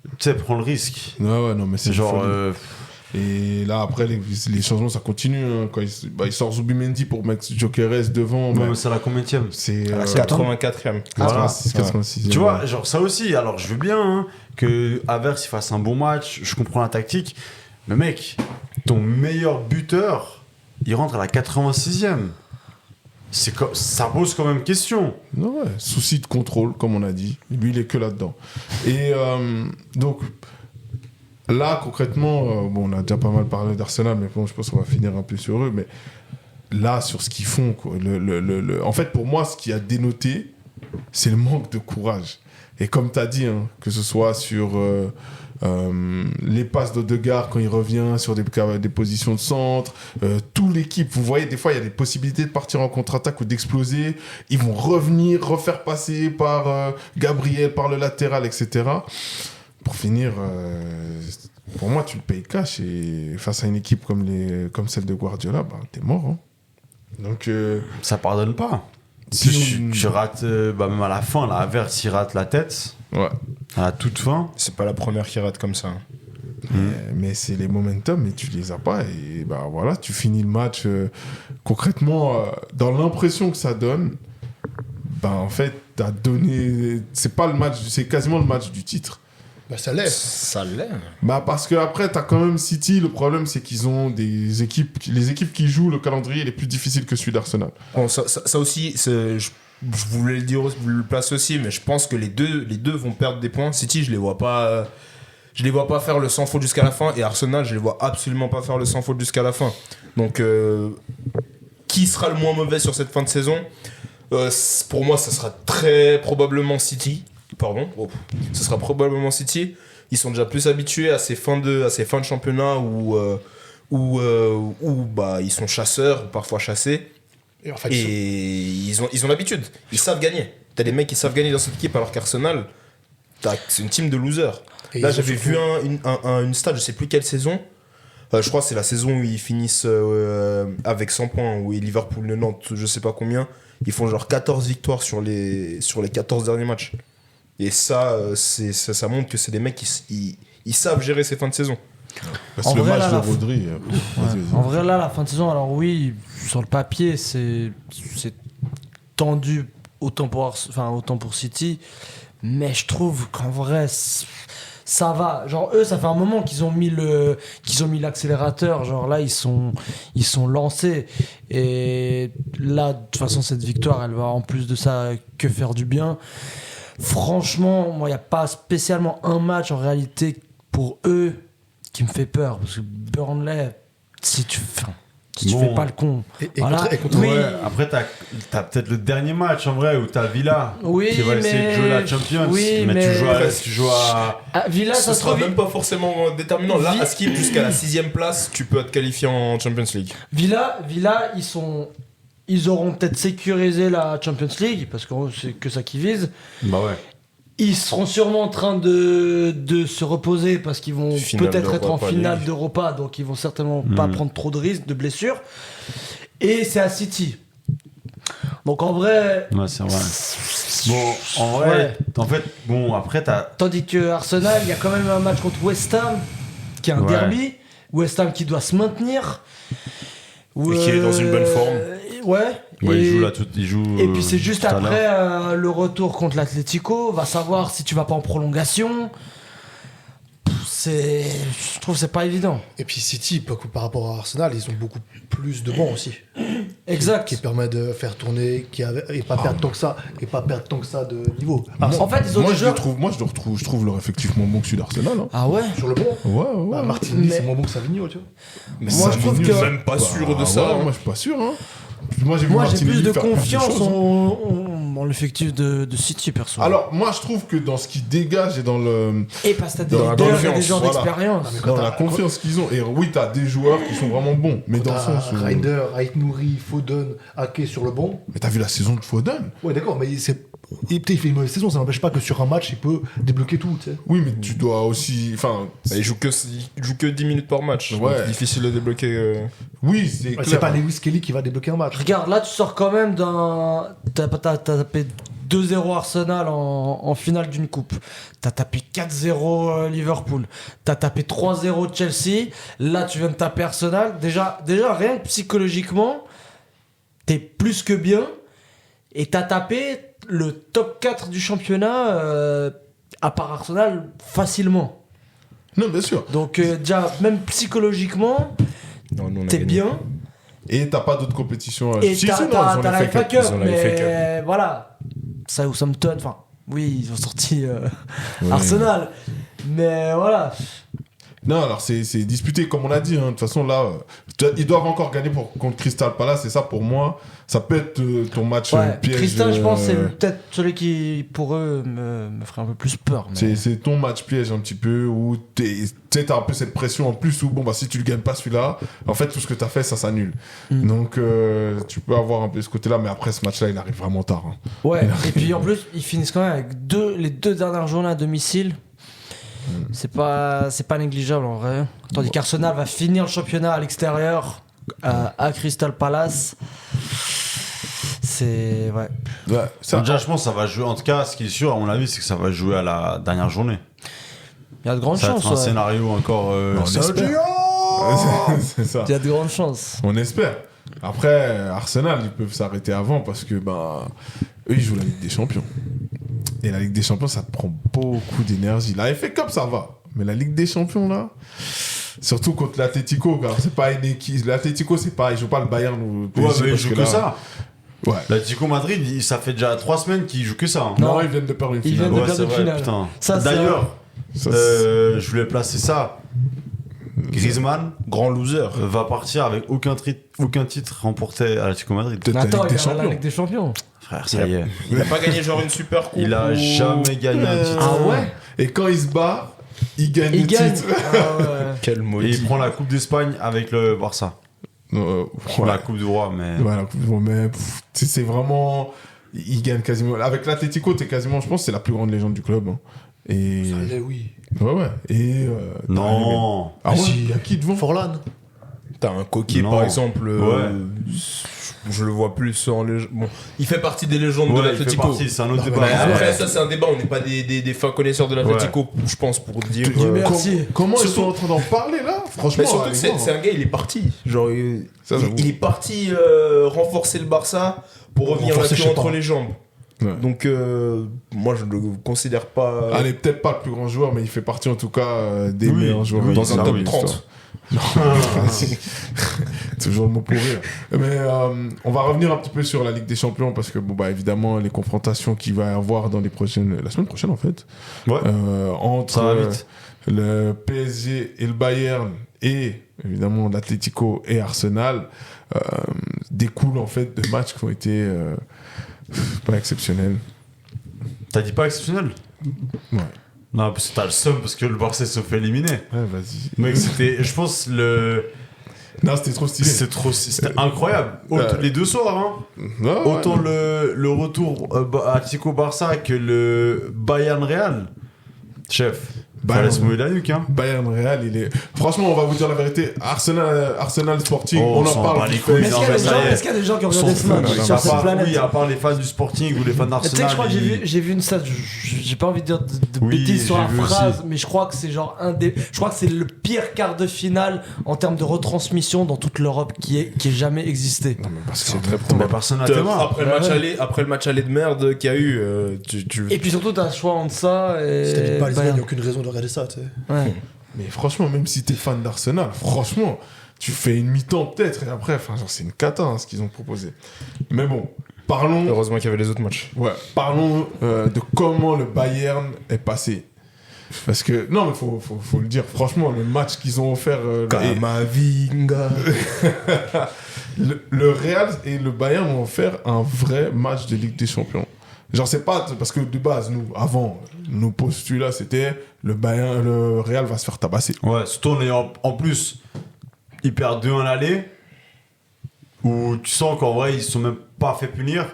tu sais, prends le risque.
Ouais, non, mais c'est
genre.
Et là, après, les changements, ça continue. Quand il sort Zubimendi pour mettre Gyökeres devant.
Mais c'est à la combienième?
C'est à la 84e.
Voilà.
86e.
Tu vois, genre ça aussi, alors je veux bien que Havertz il fasse un bon match, je comprends la tactique, mais mec, ton meilleur buteur, il rentre à la 86e. Ça pose quand même question.
Non, ouais, souci de contrôle, comme on a dit. Lui, il est que là-dedans. Et donc, là, concrètement, on a déjà pas mal parlé d'Arsenal, mais bon, je pense qu'on va finir un peu sur eux. Mais là, sur ce qu'ils font, quoi, en fait, pour moi, ce qui a dénoté, c'est le manque de courage. Et comme tu as dit, que ce soit sur Les passes d'Odegaard quand il revient sur des positions de centre, toute l'équipe, vous voyez, des fois il y a des possibilités de partir en contre-attaque ou d'exploser. Ils vont revenir, refaire passer par Gabriel, par le latéral, etc. Pour finir, pour moi, tu le payes cash et face à une équipe comme celle de Guardiola, bah, t'es mort. Hein. Donc,
ça pardonne pas. Si tu rates, même à la fin, la Havertz, il rate la tête.
Ouais.
À la toute fin.
C'est pas la première qui rate comme ça.
Mais c'est les momentum et tu les as pas. Et bah voilà, tu finis le match concrètement dans l'impression que ça donne. Bah en fait, t'as donné. C'est pas le match, c'est quasiment le match du titre.
Bah ça l'est.
Ça l'est.
Bah parce que après t'as quand même City. Le problème c'est qu'ils ont les équipes qui jouent, le calendrier il est plus difficile que celui d'Arsenal.
Bon, ça aussi, je voulais le dire, je le place aussi, mais je pense que les deux vont perdre des points. City, je les vois pas faire le sans faute jusqu'à la fin, et Arsenal, je les vois absolument pas faire le sans faute jusqu'à la fin. Donc, qui sera le moins mauvais sur cette fin de saison? Pour moi, ça sera très probablement City. Ce sera probablement City. Ils sont déjà plus habitués à ces fins de championnat où bah, ils sont chasseurs, parfois chassés.
Et, en fait,
ils ont l'habitude. Ils savent gagner. T'as des mecs qui savent gagner dans cette équipe, alors qu'Arsenal, c'est une team de losers.
Et
là, j'avais vu une stat, je sais plus quelle saison. Je crois que c'est la saison où ils finissent avec 100 points, où Liverpool ne Nantes, je sais pas combien. Ils font genre 14 victoires sur les 14 derniers matchs. Et ça montre que c'est des mecs qui ils savent gérer ces fins de saison.
C'est le match de Rodri.
En vrai, là, la fin de saison, alors oui, sur le papier, c'est tendu autant pour City, mais je trouve qu'en vrai, ça va. Genre, eux, ça fait un moment qu'ils ont mis l'accélérateur. Genre là, ils sont lancés. Et là, de toute façon, cette victoire, elle va en plus de ça que faire du bien. Franchement, moi, il n'y a pas spécialement un match en réalité pour eux qui me fait peur. Parce que Burnley, si tu fais pas le con. Voilà.
Oui. Après, t'as peut-être le dernier match en vrai où t'as Villa qui va essayer de jouer la Champions.
Oui,
mais tu joues à
Villa,
ça sera même pas forcément déterminant. Là, à skip jusqu'à la 6ème place, tu peux être qualifié en Champions League.
Villa, ils auront peut-être sécurisé la Champions League parce que c'est que ça qu'ils visent.
Bah ouais.
Ils seront sûrement en train de se reposer parce qu'ils vont peut-être être en finale d'Europa, donc ils vont certainement pas prendre trop de risques, de blessures. Et c'est à City. Donc en vrai.
Ouais, c'est vrai. Bon, en vrai, en fait, après t'as.
Tandis que Arsenal, il y a quand même un match contre West Ham qui est un derby. West Ham qui doit se maintenir.
Et qui est dans une bonne forme.
Ouais.
Il joue
et puis c'est juste après le retour contre l'Atlético. Va savoir si tu vas pas en prolongation. Je trouve que c'est pas évident.
Et puis City, par rapport à Arsenal, ils ont beaucoup plus de bancs aussi.
Exact.
Qui permet de faire tourner, et pas perdre tant que ça, de niveau.
En fait, ils ont des joueurs.
Je trouve leur effectif moins bon que celui d'Arsenal. Hein.
Ah ouais.
Sur le banc.
Ouais.
Bah, Martinelli, c'est moins bon que Savigno, tu vois.
Mais moi, je trouve que même pas sûr de ça.
Moi, je suis pas sûr. Hein. Moi, j'ai
plus de confiance en l'effectif de City, perso.
Alors, moi, je trouve que dans ce qu'ils dégagent et dans le.
Et parce que t'as des leaders et des joueurs d'expérience.
Dans la confiance qu'ils ont. Et oui, t'as des joueurs qui sont vraiment bons. Mais dans le sens où.
Reiner, Aït-Nouri, Foden, Ake sur le banc.
Mais t'as vu la saison de Foden?
Ouais, d'accord, mais c'est. Et peut-être il fait une mauvaise saison, ça n'empêche pas que sur un match, il peut débloquer tout, tu sais.
Oui, mais tu dois aussi. Enfin,
il joue que 10 minutes par match.
Ouais.
C'est difficile de débloquer.
Oui, c'est clair.
C'est pas Lewis Kelly qui va débloquer un match.
Regarde, là, tu sors quand même d'un. T'as tapé 2-0 Arsenal en finale d'une coupe. T'as tapé 4-0 Liverpool. T'as tapé 3-0 Chelsea. Là, tu viens de taper Arsenal. Déjà rien que psychologiquement, t'es plus que bien. Et t'as tapé le top 4 du championnat, à part Arsenal, facilement.
Non, bien sûr.
Donc, déjà, même psychologiquement, t'es bien.
Et t'as pas d'autres compétitions.
Et t'as la FA Cup, mais voilà. Southampton, enfin, oui, ils ont sorti Arsenal. Mais voilà.
Non, alors c'est disputé, comme on l'a dit. De toute façon, là, ils doivent encore gagner contre Crystal Palace. Et ça, pour moi, ça peut être ton match piège.
Crystal, je pense, c'est peut-être celui qui, pour eux, me ferait un peu plus peur. Mais...
C'est ton match piège un petit peu, où t'as un peu cette pression en plus, où bon, bah, si tu le gagnes pas celui-là, en fait, tout ce que t'as fait, ça s'annule. Donc, tu peux avoir un peu ce côté-là, mais après, ce match-là, il arrive vraiment tard. Hein.
Ouais, et puis en plus, ils finissent quand même avec les deux dernières journées à domicile. C'est pas négligeable en vrai. Tandis qu'Arsenal va finir le championnat à l'extérieur à Crystal Palace. C'est
ça, déjà, je pense que ça va jouer. En tout cas, ce qui est sûr, à mon avis, c'est que ça va jouer à la dernière journée.
Il y a de grandes
ça
chances.
Va être un scénario encore.
C'est ça.
Il y a de grandes chances.
On espère. Après, Arsenal, ils peuvent s'arrêter avant parce que eux, ils jouent la Ligue des Champions. Et la Ligue des Champions, ça te prend beaucoup d'énergie. La FA Cup, ça va. Mais la Ligue des Champions, là, surtout contre l'Atlético, car c'est pas une équipe. L'Atlético, c'est pas, ils jouent pas le Bayern ou le
PSG. Ouais, mais ils jouent que ça.
Ouais.
L'Atlético Madrid, ça fait déjà 3 semaines qu'ils jouent que ça. Hein.
Non, ils viennent de perdre une finale.
Ils viennent de perdre une finale.
Putain.
Ça,
d'ailleurs, je voulais placer ça. Griezmann,
grand loser,
va partir avec aucun titre remporté à l'Atlético Madrid.
Attends, il a la Ligue des Champions.
Frère, ça y est.
Il a pas gagné genre une super coupe.
Il a jamais gagné un titre.
Ah ouais.
Et quand il se bat, il gagne le titre.
Ah ouais.
Quel maudit.
Et il prend la Coupe d'Espagne avec le Barça. La Coupe du Roi, mais.
Ouais, la Coupe du Roi, mais c'est vraiment. Il gagne quasiment. Avec l'Atlético, t'es quasiment, je pense, c'est la plus grande légende du club. Hein. Et.
Ça allait, oui.
Ouais. Et.
Non.
Ah ouais, il y a qui devant
Forlan.
T'as un Coquet, par exemple. Je le vois plus en légende. Bon, il fait partie des légendes de l'Atlético.
C'est un autre débat.
Après, ça, c'est un débat. On n'est pas des fins connaisseurs de l'Atlético, je pense, pour dire.
Merci.
Comment ils sont en train d'en parler là? Franchement,
mais surtout que c'est un gars, il est parti. Genre, il est parti renforcer le Barça pour revenir là-dessus entre les jambes. Ouais. Donc, moi, je ne le considère pas.
Il est peut-être pas le plus grand joueur, mais il fait partie en tout cas des meilleurs joueurs
dans un top 30.
Non, toujours le mot pour rire. Mais on va revenir un petit peu sur la Ligue des Champions parce que évidemment les confrontations qu'il va y avoir la semaine prochaine en fait, entre le PSG et le Bayern et évidemment l'Atlético et Arsenal découlent en fait de matchs qui ont été pas exceptionnels.
T'as dit pas exceptionnel?
Ouais.
Non, parce que t'as le seum parce que le Barça se fait éliminer.
Ouais, vas-y.
Mec, c'était, je pense,
Non, c'était trop stylé.
C'était incroyable. Les deux soirs, hein. Autant le retour Atlético-Barça que le Bayern-Real. Chef. Laisse-moi la nuque, hein.
Bayern Real, il est. Franchement, on va vous dire la vérité. Arsenal Sporting, on en parle.
Est-ce qu'il y a des gens qui ont regardé ce match sur cette planète?
Oui, à part les fans du Sporting ou les fans d'Arsenal.
Tu sais que je crois que j'ai vu une stat. J'ai pas envie de dire de bêtises sur la phrase, mais je crois que c'est genre je crois que c'est le pire quart de finale en termes de retransmission dans toute l'Europe qui ait jamais existé.
Non, mais parce que c'est très probable.
Personne n'a témoin.
Après le match aller de merde qu'il y a eu.
Et puis surtout, t'as le choix entre ça et.
Si t'habites pas Lisbonne, il n'y a aucune raison de regarder ça, tu sais.
Ouais.
Mais franchement, même si t'es fan d'Arsenal, franchement, tu fais une mi-temps peut-être et après, c'est une cata ce qu'ils ont proposé. Mais bon, parlons.
Heureusement qu'il y avait les autres matchs.
Ouais, parlons de comment le Bayern est passé. Parce que, non, mais faut le dire, franchement, le match qu'ils ont offert.
Kamavinga.
Le Real et le Bayern ont offert un vrai match de Ligue des Champions. Genre, c'est pas parce que de base, nous, avant, nos postulats, c'était le Real va se faire tabasser.
Ouais, surtout en plus, ils perdent 2-1 à l'aller, où tu sens qu'en vrai, ils se sont même pas fait punir.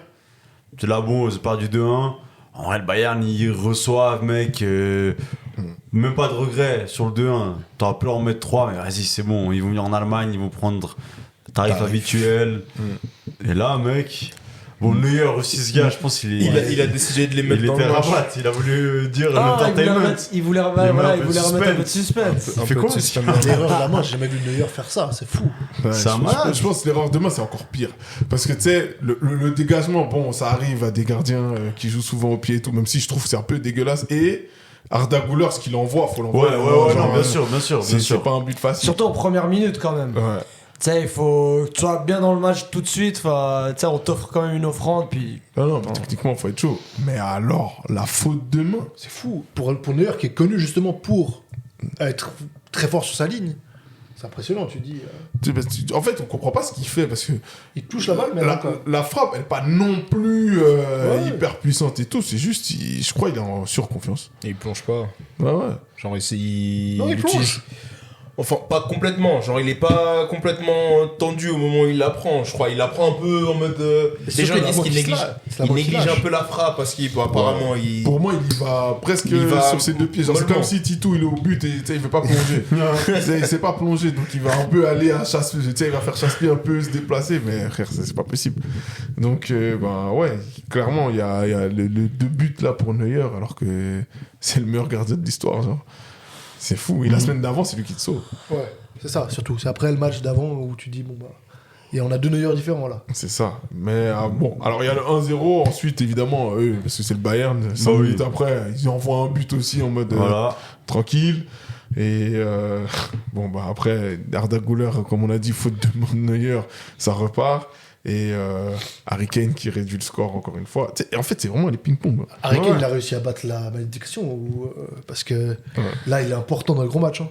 C'est là, bon, ils ont perdu 2-1. En vrai, le Bayern, ils reçoivent, mec, même pas de regret sur le 2-1. T'aurais pu en mettre 3, mais vas-y, c'est bon, ils vont venir en Allemagne, ils vont prendre tarif habituel. Et là, mec. Bon, Neuer aussi, ce gars, je pense qu'il
a décidé de les mettre dans le match.
Il a voulu dire l'entertainment.
Il voulait remettre un peu de suspense.
Il fait quoi?
L'erreur de la main, j'ai jamais vu Neuer faire ça, c'est fou.
Ouais, je pense que l'erreur de main, c'est encore pire. Parce que tu sais, le dégagement, bon, ça arrive à des gardiens qui jouent souvent au pied et tout, même si je trouve que c'est un peu dégueulasse. Et Arda Güler, ce qu'il envoie, faut l'envoyer.
Ouais, non, bien sûr.
C'est pas un but facile.
Surtout en première minute quand même.
Ouais.
Tu sais, il faut que tu sois bien dans le match tout de suite. Tu sais, on t'offre quand même une offrande. Puis...
Non, mais techniquement, il faut être chaud. Mais alors, la faute de main,
c'est fou. Pour Neuer, qui est connu justement pour à être très fort sur sa ligne. C'est impressionnant, tu dis.
En fait, on comprend pas ce qu'il fait parce que
il touche la balle, mais
la frappe, elle n'est pas non plus hyper puissante et tout. C'est juste, je crois, il est en surconfiance.
Et il plonge pas.
Ouais.
Genre, il
plonge.
Enfin, pas complètement. Genre, il est pas complètement tendu au moment où il la prend. Je crois, il la prend un peu en mode. Les gens disent qu'il néglige un peu la frappe parce qu'apparemment, il.
Pour moi, il va presque sur ses deux pieds. Genre, c'est comme si Titou il est au but et il veut pas plonger. Il sait pas plonger, donc il va un peu aller à chasse-pied. Il va faire chasse-pied un peu, se déplacer, mais frère, c'est pas possible. Donc, ouais, clairement, il y a le 2 buts là pour Neuer, alors que c'est le meilleur gardien de l'histoire, genre. C'est fou. Et la semaine d'avant, c'est lui qui te sauve.
Ouais, c'est ça, surtout. C'est après le match d'avant où tu dis, et on a 2 Neuer différents, là.
C'est ça. Mais bon, alors il y a le 1-0. Ensuite, évidemment, eux, parce que c'est le Bayern, 5 minutes après, ils envoient un but aussi en mode tranquille. Et après, Arda Güler, comme on a dit, faute de Neuer, ça repart. Et Harry Kane qui réduit le score encore une fois. En fait, c'est vraiment les ping-pong.
Harry Kane, il a réussi à battre la malédiction parce que là, il est important dans le gros match.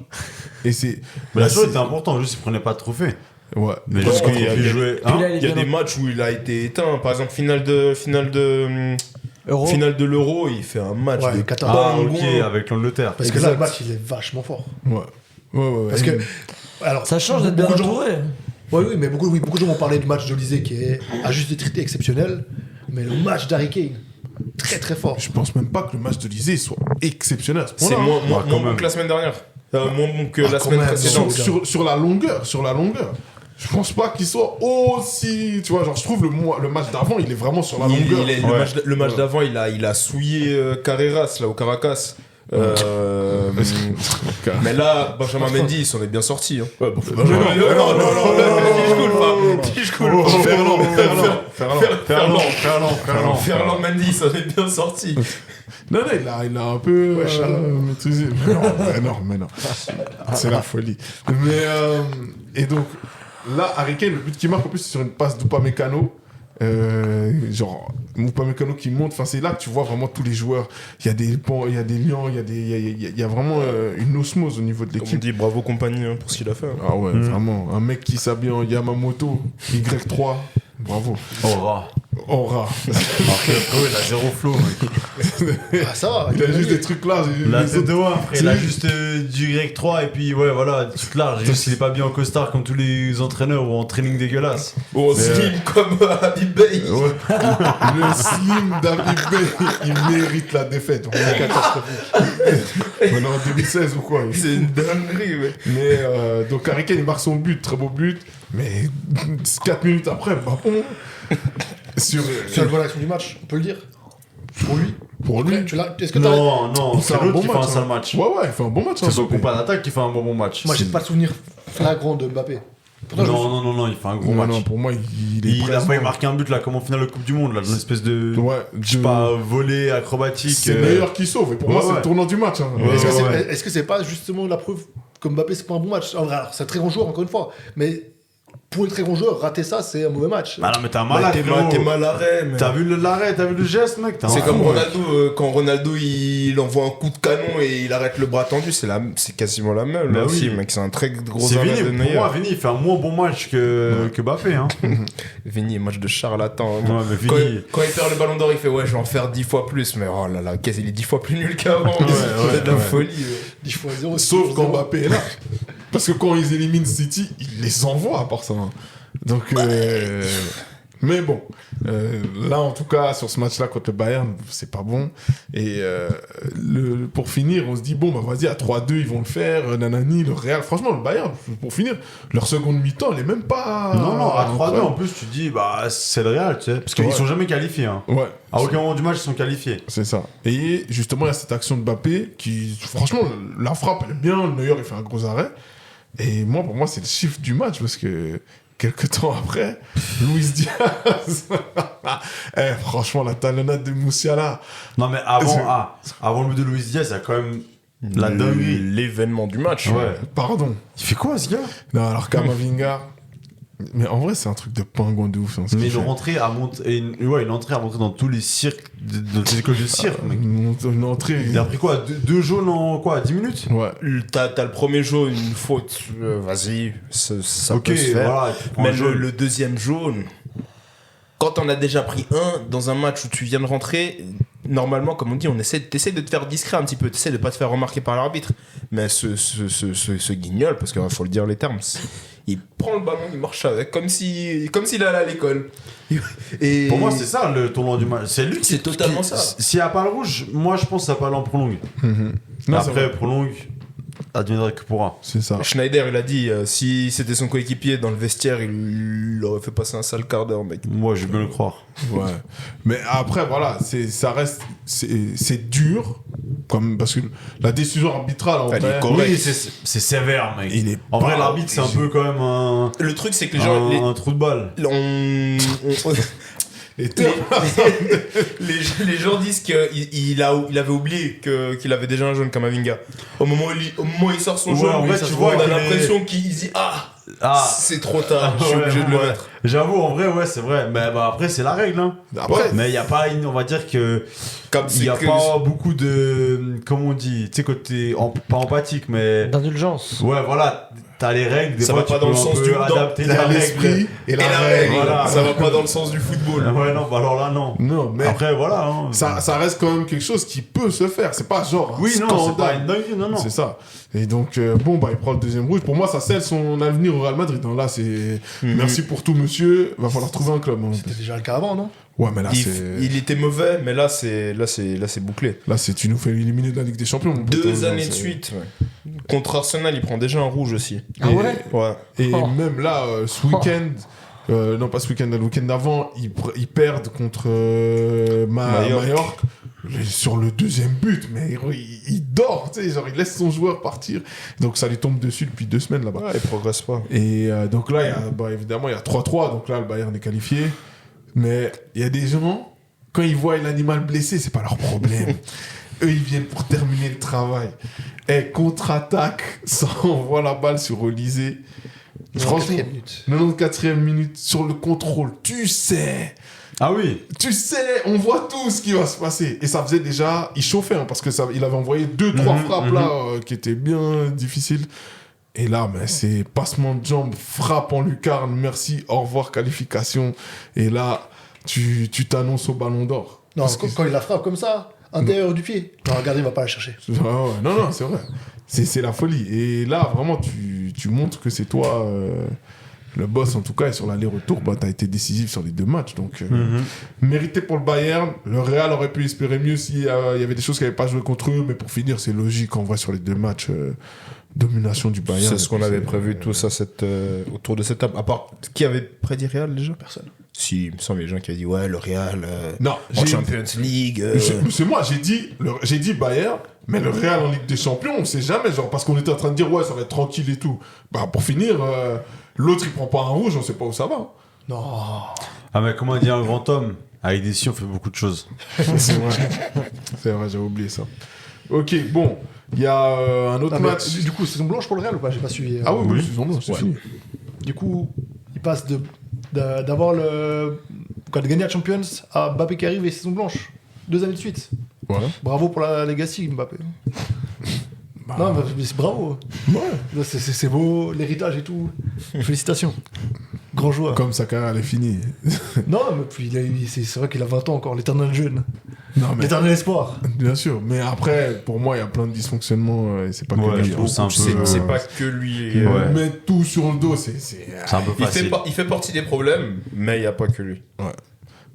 Et c'est.
Mais la chose était importante, juste il prenait pas de trophée.
Ouais.
Mais juste qu'il jouait.
Il y a des matchs où il a été éteint. Par exemple, finale de l'Euro, il fait un match de
14.
avec l'Angleterre.
Parce que là, le match, il est vachement fort.
Ouais.
Parce que. Alors,
ça change d'être bien entouré.
Oui, mais beaucoup de gens ont parlé du match d'Olysée qui est à juste titre exceptionnel. Mais le match d'Harry Kane, très très fort.
Je pense même pas que le match d'Olysée soit exceptionnel.
C'est moins bon que la semaine dernière. Moins bon que la semaine précédente.
Sur la longueur. Je pense pas qu'il soit aussi. Tu vois, genre, je trouve le match d'avant, il est vraiment sur la longueur.
Le match d'avant, il a souillé Carreras, là, au Caracas. Mais là, Benjamin Mendy, il s'en est bien sorti. Non. Ferland Mendy, il s'en est bien sorti.
Non, il a un peu maîtrisé. Mais non. C'est la folie. Et donc, là, Harry Kane, le but qu'il marque, en plus, c'est sur une passe d'Upamecano. Genre Upamecano qui monte, enfin c'est là que tu vois vraiment tous les joueurs. Il y a des liens, il y a vraiment une osmose au niveau de l'équipe.
Comme on dit, bravo compagnie pour ce qu'il a fait.
Ah ouais, vraiment, un mec qui s'habille en Yamamoto Y3, bravo. Aura.
Il a zéro flow.
Ça va.
Il a juste des trucs larges.
La TD1, il a juste du Y3 et puis des trucs larges. Juste il est pas bien en costard comme tous les entraîneurs ou en training dégueulasse.
Ou en slim comme Habib Bey.
Le slim d'Habib Bey, il mérite la défaite. On est en 2016 ou quoi.
C'est une dinguerie, ouais.
Mais donc Harry Kane, il marque son but, très beau but. Mais 4 minutes après,
sur la bonne action du match, on peut le dire.
Pour lui.
Est-ce que
non, c'est l'autre qui fait un sale match.
Ouais, il fait un bon match.
C'est son compas d'attaque qui fait un bon match.
Moi, j'ai pas de souvenir flagrant de Mbappé.
Non, il fait un gros match.
Non, pour moi,
il a failli marquer un but là, comme en finale de Coupe du Monde, là, dans une espèce de. Je sais pas, volet acrobatique.
C'est le meilleur qui sauve. Et pour moi, c'est le tournant du match.
Est-ce que c'est pas justement la preuve que Mbappé, c'est pas un bon match? Alors, c'est un très grand joueur, encore une fois. Mais. Pour un très grand joueur, rater ça, c'est un mauvais match.
Bah non, mais t'es un malade.
T'es mal arrêt.
T'as vu l'arrêt, t'as vu le geste, mec.
C'est comme Ronaldo, quand Ronaldo il envoie un coup de canon et il arrête le bras tendu, c'est quasiment la même. Là aussi, mec, c'est un très gros arrêt de Neuer.
Pour moi, Vini, il fait un moins bon match que Mbappé. Hein.
Vini, match de charlatan.
Ouais, mais Vini...
Quand il perd le ballon d'or, il fait je vais en faire 10 fois plus. Mais oh là là, il est 10 fois plus nul qu'avant. C'est de la folie.
10 fois 0.
Sauf quand Mbappé est là. Parce que quand ils éliminent City, ils les envoient à part ça. Donc, mais bon, là en tout cas sur ce match-là contre le Bayern, c'est pas bon. Et pour finir, on se dit vas-y, à 3-2 ils vont le faire. Nanani, le Real, franchement le Bayern, pour finir, leur seconde mi-temps, elle est même pas.
Non, à 3-2 en plus tu dis c'est le Real, tu sais, parce qu'ils sont jamais qualifiés. Hein.
Ouais.
À aucun moment du match ils sont qualifiés.
C'est ça. Et justement il y a cette action de Mbappé qui, franchement, la frappe elle est bien. Le Neuer il fait un gros arrêt. Et pour moi c'est le chiffre du match parce que quelques temps après, Luis Diaz. Franchement, la talonnade de Moussiala.
Non, mais avant le but de Luis Diaz, il y a quand même la dinguerie.
L'événement du match.
Ouais. Pardon.
Il fait quoi, ce gars?
Non, alors Kamavinga. Mais en vrai, c'est un truc de pingouin de ouf.
Mais une entrée à monter dans tous les cirques, dans les écoles de cirque, mec.
Une entrée.
Il a pris quoi, 2 jaunes en quoi, 10 minutes?
Ouais.
T'as le premier jaune, une faute, vas-y, ça
Ok,
peut se faire.
voilà.
Mais le deuxième jaune, quand on a déjà pris un dans un match où tu viens de rentrer, normalement, comme on dit, t'essaies de te faire discret un petit peu, t'essaies de pas te faire remarquer par l'arbitre. Mais ce guignol, parce qu'il faut le dire les termes, il prend le ballon, il marche avec, comme s'il allait à l'école. Et
pour moi, c'est ça le tournant du match. C'est lui
c'est totalement ça.
S'il n'y a pas le rouge, moi je pense que ça peut aller en prolongue.
Non,
après, prolongue, adviendra que pourra.
C'est ça.
Schneider, il a dit, si c'était son coéquipier dans le vestiaire, il aurait fait passer un sale quart d'heure, mec.
Moi, je veux le croire.
Ouais. Mais après, voilà, ça reste. C'est dur. Parce que la décision arbitrale, en vrai.
Oui, c'est sévère, mec. En vrai, l'arbitre, c'est un peu quand même un.
Le truc, c'est que les gens.
Un trou de balle.
Les gens disent qu'il avait oublié qu'il avait déjà un jaune comme Avinga. Au moment où il sort son jaune,
en vrai, tu vois,
on a l'impression qu'il dit c'est trop tard, je suis obligé de le mettre.
J'avoue, en vrai, ouais, c'est vrai. Mais après, c'est la règle. Hein.
Après,
mais il n'y a pas, on va dire que. Il n'y a pas beaucoup de. Comment on dit? Tu sais, côté. Pas empathique, mais.
D'indulgence.
Ouais, voilà. T'as les règles, des
ça
fois
va pas dans le sens du
adapter l'esprit et la règle.
Voilà. Ça va pas dans le sens du football.
Ouais, non, bah alors là, non.
Non, mais
après, voilà. Hein,
ça reste quand même quelque chose qui peut se faire. C'est pas genre.
Oui, non, c'est pas une dinguerie, non.
C'est ça. Et donc, il prend le deuxième rouge. Pour moi, ça scelle son avenir au Real Madrid. Donc là, c'est. Merci pour tout, monsieur. Va falloir trouver un club.
C'était déjà le cas avant, non?
Ouais, mais là,
il était mauvais, mais là, c'est bouclé.
Là, tu nous fais éliminer de la Ligue des Champions.
2 années de suite. Contre Arsenal, il prend déjà un rouge aussi.
Ah ouais?
Ouais.
Et même là, ce week-end, non pas ce week-end, le week-end d'avant, ils perdent contre Mallorca. Sur le deuxième but, mais il dort, tu sais, genre il laisse son joueur partir. Donc ça lui tombe dessus depuis 2 semaines là-bas.
Ouais, il progresse pas.
Et donc là, évidemment, il y a 3-3, donc là, le Bayern est qualifié. Mais il y a des gens, quand ils voient l'animal blessé, c'est pas leur problème. Eux, ils viennent pour terminer le travail. Et contre-attaque, ça envoie la balle sur Olysée. Franchement, 94e minute, sur le contrôle, tu sais.
Ah oui.
Tu sais, on voit tout ce qui va se passer. Et ça faisait déjà... Il chauffait, hein, parce que il avait envoyé 2-3 frappes là, qui étaient bien difficiles. Et là, c'est passement de jambes, frappe en lucarne, merci, au revoir, qualification. Et là, tu t'annonces au Ballon d'Or.
Non, quand il la frappe comme ça, intérieur du pied, non, le gardien va pas la chercher.
Non, c'est vrai. C'est la folie. Et là, vraiment, tu montres que c'est toi... le boss, en tout cas, et sur l'aller-retour, t'as été décisif sur les 2 matchs. Donc, mérité pour le Bayern. Le Real aurait pu espérer mieux s'il y avait des choses qui n'avaient pas joué contre eux. Mais pour finir, c'est logique, en vrai, sur les 2 matchs, domination du Bayern.
C'est ce qu'on avait prévu tous autour de cette table. À part, qui avait prédit Real déjà?
Personne.
Si, il me semble les gens qui avaient dit, ouais, le Real
non,
en Champions League.
C'est moi, j'ai dit Bayern. Mais le Real en Ligue des Champions, on sait jamais, genre, parce qu'on était en train de dire, ouais, ça va être tranquille et tout. Pour finir, l'autre, il prend pas un rouge, on sait pas où ça va. Hein.
Non.
Ah, mais comment dire un grand homme? Avec des si, on fait beaucoup de choses.
C'est vrai, j'avais oublié ça. Ok, bon, il y a un autre match.
Du coup, saison blanche pour le Real ou pas? J'ai pas suivi.
Ah oui, saison blanche, c'est fini.
Du coup, il passe d'avoir de gagner la Champions à Mbappé qui arrive et saison blanche. 2 années de suite.
Ouais.
Bravo pour la legacy, Mbappé. Non, mais c'est bravo. Ouais. C'est beau, l'héritage et tout. Félicitations. Grand joueur.
Comme sa carrière, elle est finie.
Non, mais puis c'est vrai qu'il a 20 ans encore, l'éternel jeune.
Non, mais...
L'éternel espoir.
Bien sûr, mais après, pour moi, il y a plein de dysfonctionnements et c'est pas que lui.
C'est pas que lui.
Mettre tout sur le dos, c'est
un peu facile.
Il fait partie des problèmes, mais il n'y a pas que lui.
Ouais.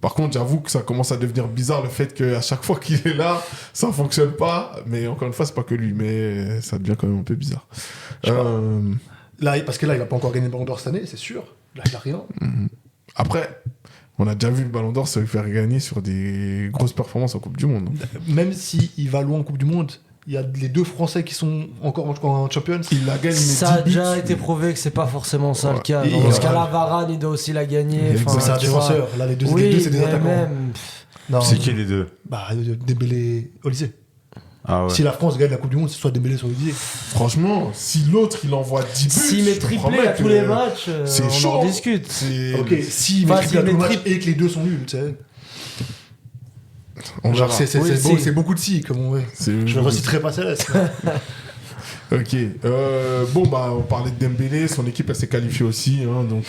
Par contre, j'avoue que ça commence à devenir bizarre le fait qu'à chaque fois qu'il est là, ça fonctionne pas. Mais encore une fois, c'est pas que lui, mais ça devient quand même un peu bizarre.
Là, parce que là, il a pas encore gagné le Ballon d'Or cette année, c'est sûr. Là, il a rien.
Après, on a déjà vu le Ballon d'Or se faire gagner sur des grosses performances en Coupe du Monde.
Même s'il va loin en Coupe du Monde, il y a les 2 Français qui sont encore en Champions.
Il la gagne.
Ça a déjà été prouvé que c'est pas forcément ça le cas. Dans ce cas-là, Varane, il doit aussi la gagner.
Enfin, c'est un défenseur. Là, les deux, c'est des attaquants.
Même...
C'est qui les 2?
Dembélé, Olysée.
Ah ouais.
Si la France gagne la Coupe du Monde, c'est soit Dembélé, soit Olivier.
Franchement, si l'autre il envoie 10 buts,
S'il met triplé à tous les matchs,
c'est
on
chaud.
en discute.
Ok, s'il met triplé à tous les matchs et que les deux sont nuls, tu sais.
On
Genre,
verra.
c'est beaucoup de si, comme on veut. Je ne reciterai pas Céleste.
Ok. Bon, bah, on parlait de Dembélé. Son équipe, elle s'est qualifiée aussi. Hein, donc,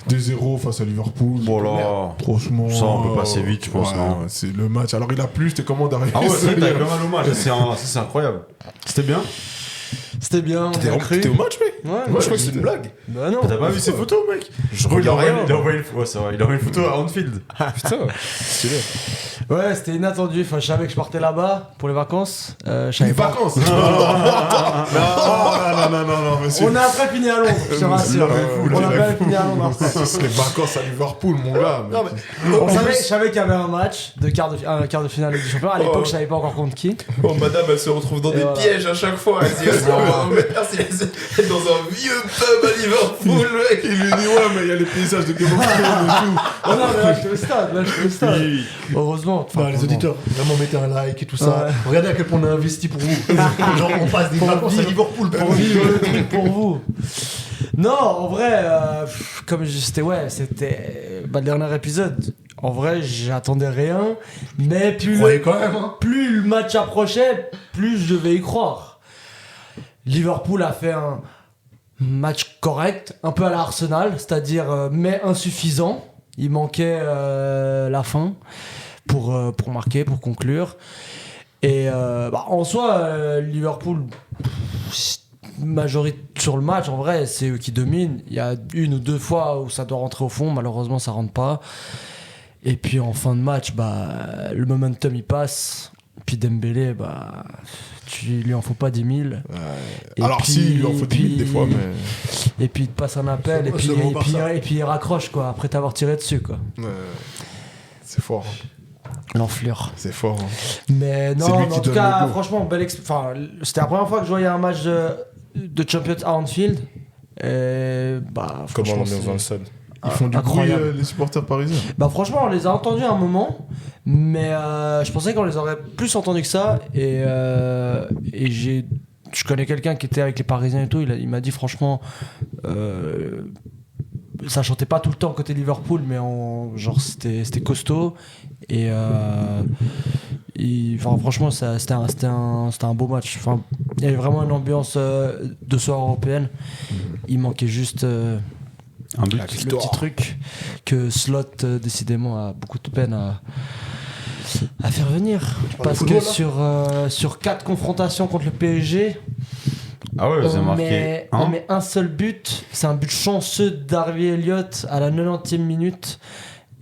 2-0 face à Liverpool.
Bon, là,
franchement.
ça, on peut passer vite, je pense.
Ouais,
non
c'est le match. Alors, il a plu. C'était comment d'arriver
Ah ouais, c'est vrai, t'as quand même un hommage. C'est incroyable. C'était bien.
C'était bien.
T'es au match, mec?
Ouais,
Moi, je crois que c'est une blague.
Bah non.
T'as pas vu ses photos, mec?
Je regarde rien.
Il a envoyé une photo à Anfield.
Putain, stylé.
Ouais, c'était inattendu. Enfin, je savais que je partais là-bas pour les vacances. Je
Les
savais pas.
vacances. non, monsieur.
On a après fini à Londres, je te rassure. On a après fini à Londres.
C'est les vacances à Liverpool, mon gars.
Je savais qu'il y avait un match de quart de finale de Ligue des Champions. À l'époque, je savais pas encore contre qui.
Oh, madame, elle se retrouve dans des pièges à chaque fois. Elle se dit, merci, elle est dans un vieux pub à Liverpool, mec.
Il lui dit, ouais, mais il y a les paysages de Game of Thrones et tout.
Oh non, mais là, je suis au stade. Heureusement.
Non, les auditeurs, vraiment mettez un like et tout ça. Regardez à quel point on a investi pour vous. Genre, on passe des vacances à Liverpool
pour vivre le truc pour vous. Non, en vrai, comme c'était le dernier épisode. En vrai, j'attendais rien, mais plus le match approchait, plus je devais y croire. Liverpool a fait un match correct, un peu à l'Arsenal, c'est-à-dire mais insuffisant. Il manquait la fin pour marquer, pour conclure. Et en soi, Liverpool, majorité sur le match, en vrai, c'est eux qui dominent. Il y a une ou deux fois où ça doit rentrer au fond, malheureusement ça rentre pas. Et puis en fin de match, le momentum il passe. Puis Dembélé, tu lui en faut pas 10 000. Ouais.
Alors
puis,
si, il lui en faut 10 000 des fois, mais...
Et puis il te passe un appel, et puis il raccroche, quoi, après t'avoir tiré dessus, quoi.
C'est fort.
L'enflure.
C'est fort. Hein.
Mais non, en tout cas, franchement, c'était la première fois que je voyais un match de Champions à Anfield. Et
comment l'ambiance dans le stade?
Ils font du bruit, les supporters parisiens.
Franchement, on les a entendus à un moment, mais je pensais qu'on les aurait plus entendus que ça. Et je connais quelqu'un qui était avec les Parisiens et tout. Il m'a dit franchement, ça chantait pas tout le temps côté Liverpool, mais genre c'était costaud. Et franchement, c'était un beau match. Enfin, il y avait vraiment une ambiance de soirée européenne. Il manquait juste
un but,
le petit truc que Slot décidément a beaucoup de peine à faire venir, parce que sur 4 confrontations contre le PSG, on met un seul but. C'est un but chanceux d'Harvey Elliott à la 90e minute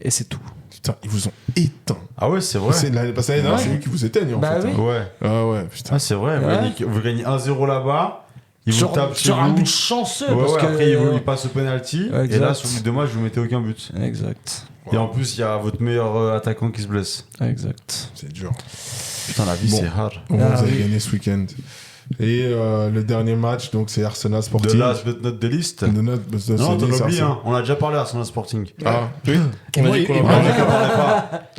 et c'est tout.
Putain, ils vous ont éteint.
Ah ouais, c'est vrai.
C'est l'année passée, c'est eux qui vous éteignent en fait.
Oui.
Ouais.
Ah ouais, putain.
Ah, c'est vrai. Ouais. Vous gagnez 1-0 là-bas. Il vous tape
sur un but chanceux. Parce que...
Après, il passe au penalty. Exact. Et là, sur le dommage, vous mettez aucun but.
Exact.
Et en plus, il y a votre meilleur attaquant qui se blesse.
Exact.
C'est dur.
Putain, la vie, c'est hard.
Vous avez gagné ce week-end. Et le dernier match, donc c'est Arsenal Sporting.
De last but not the least.
Non,
t'as oublié, hein. On a déjà parlé Arsenal Sporting.
Ah, oui.
On a dit qu'on
pas.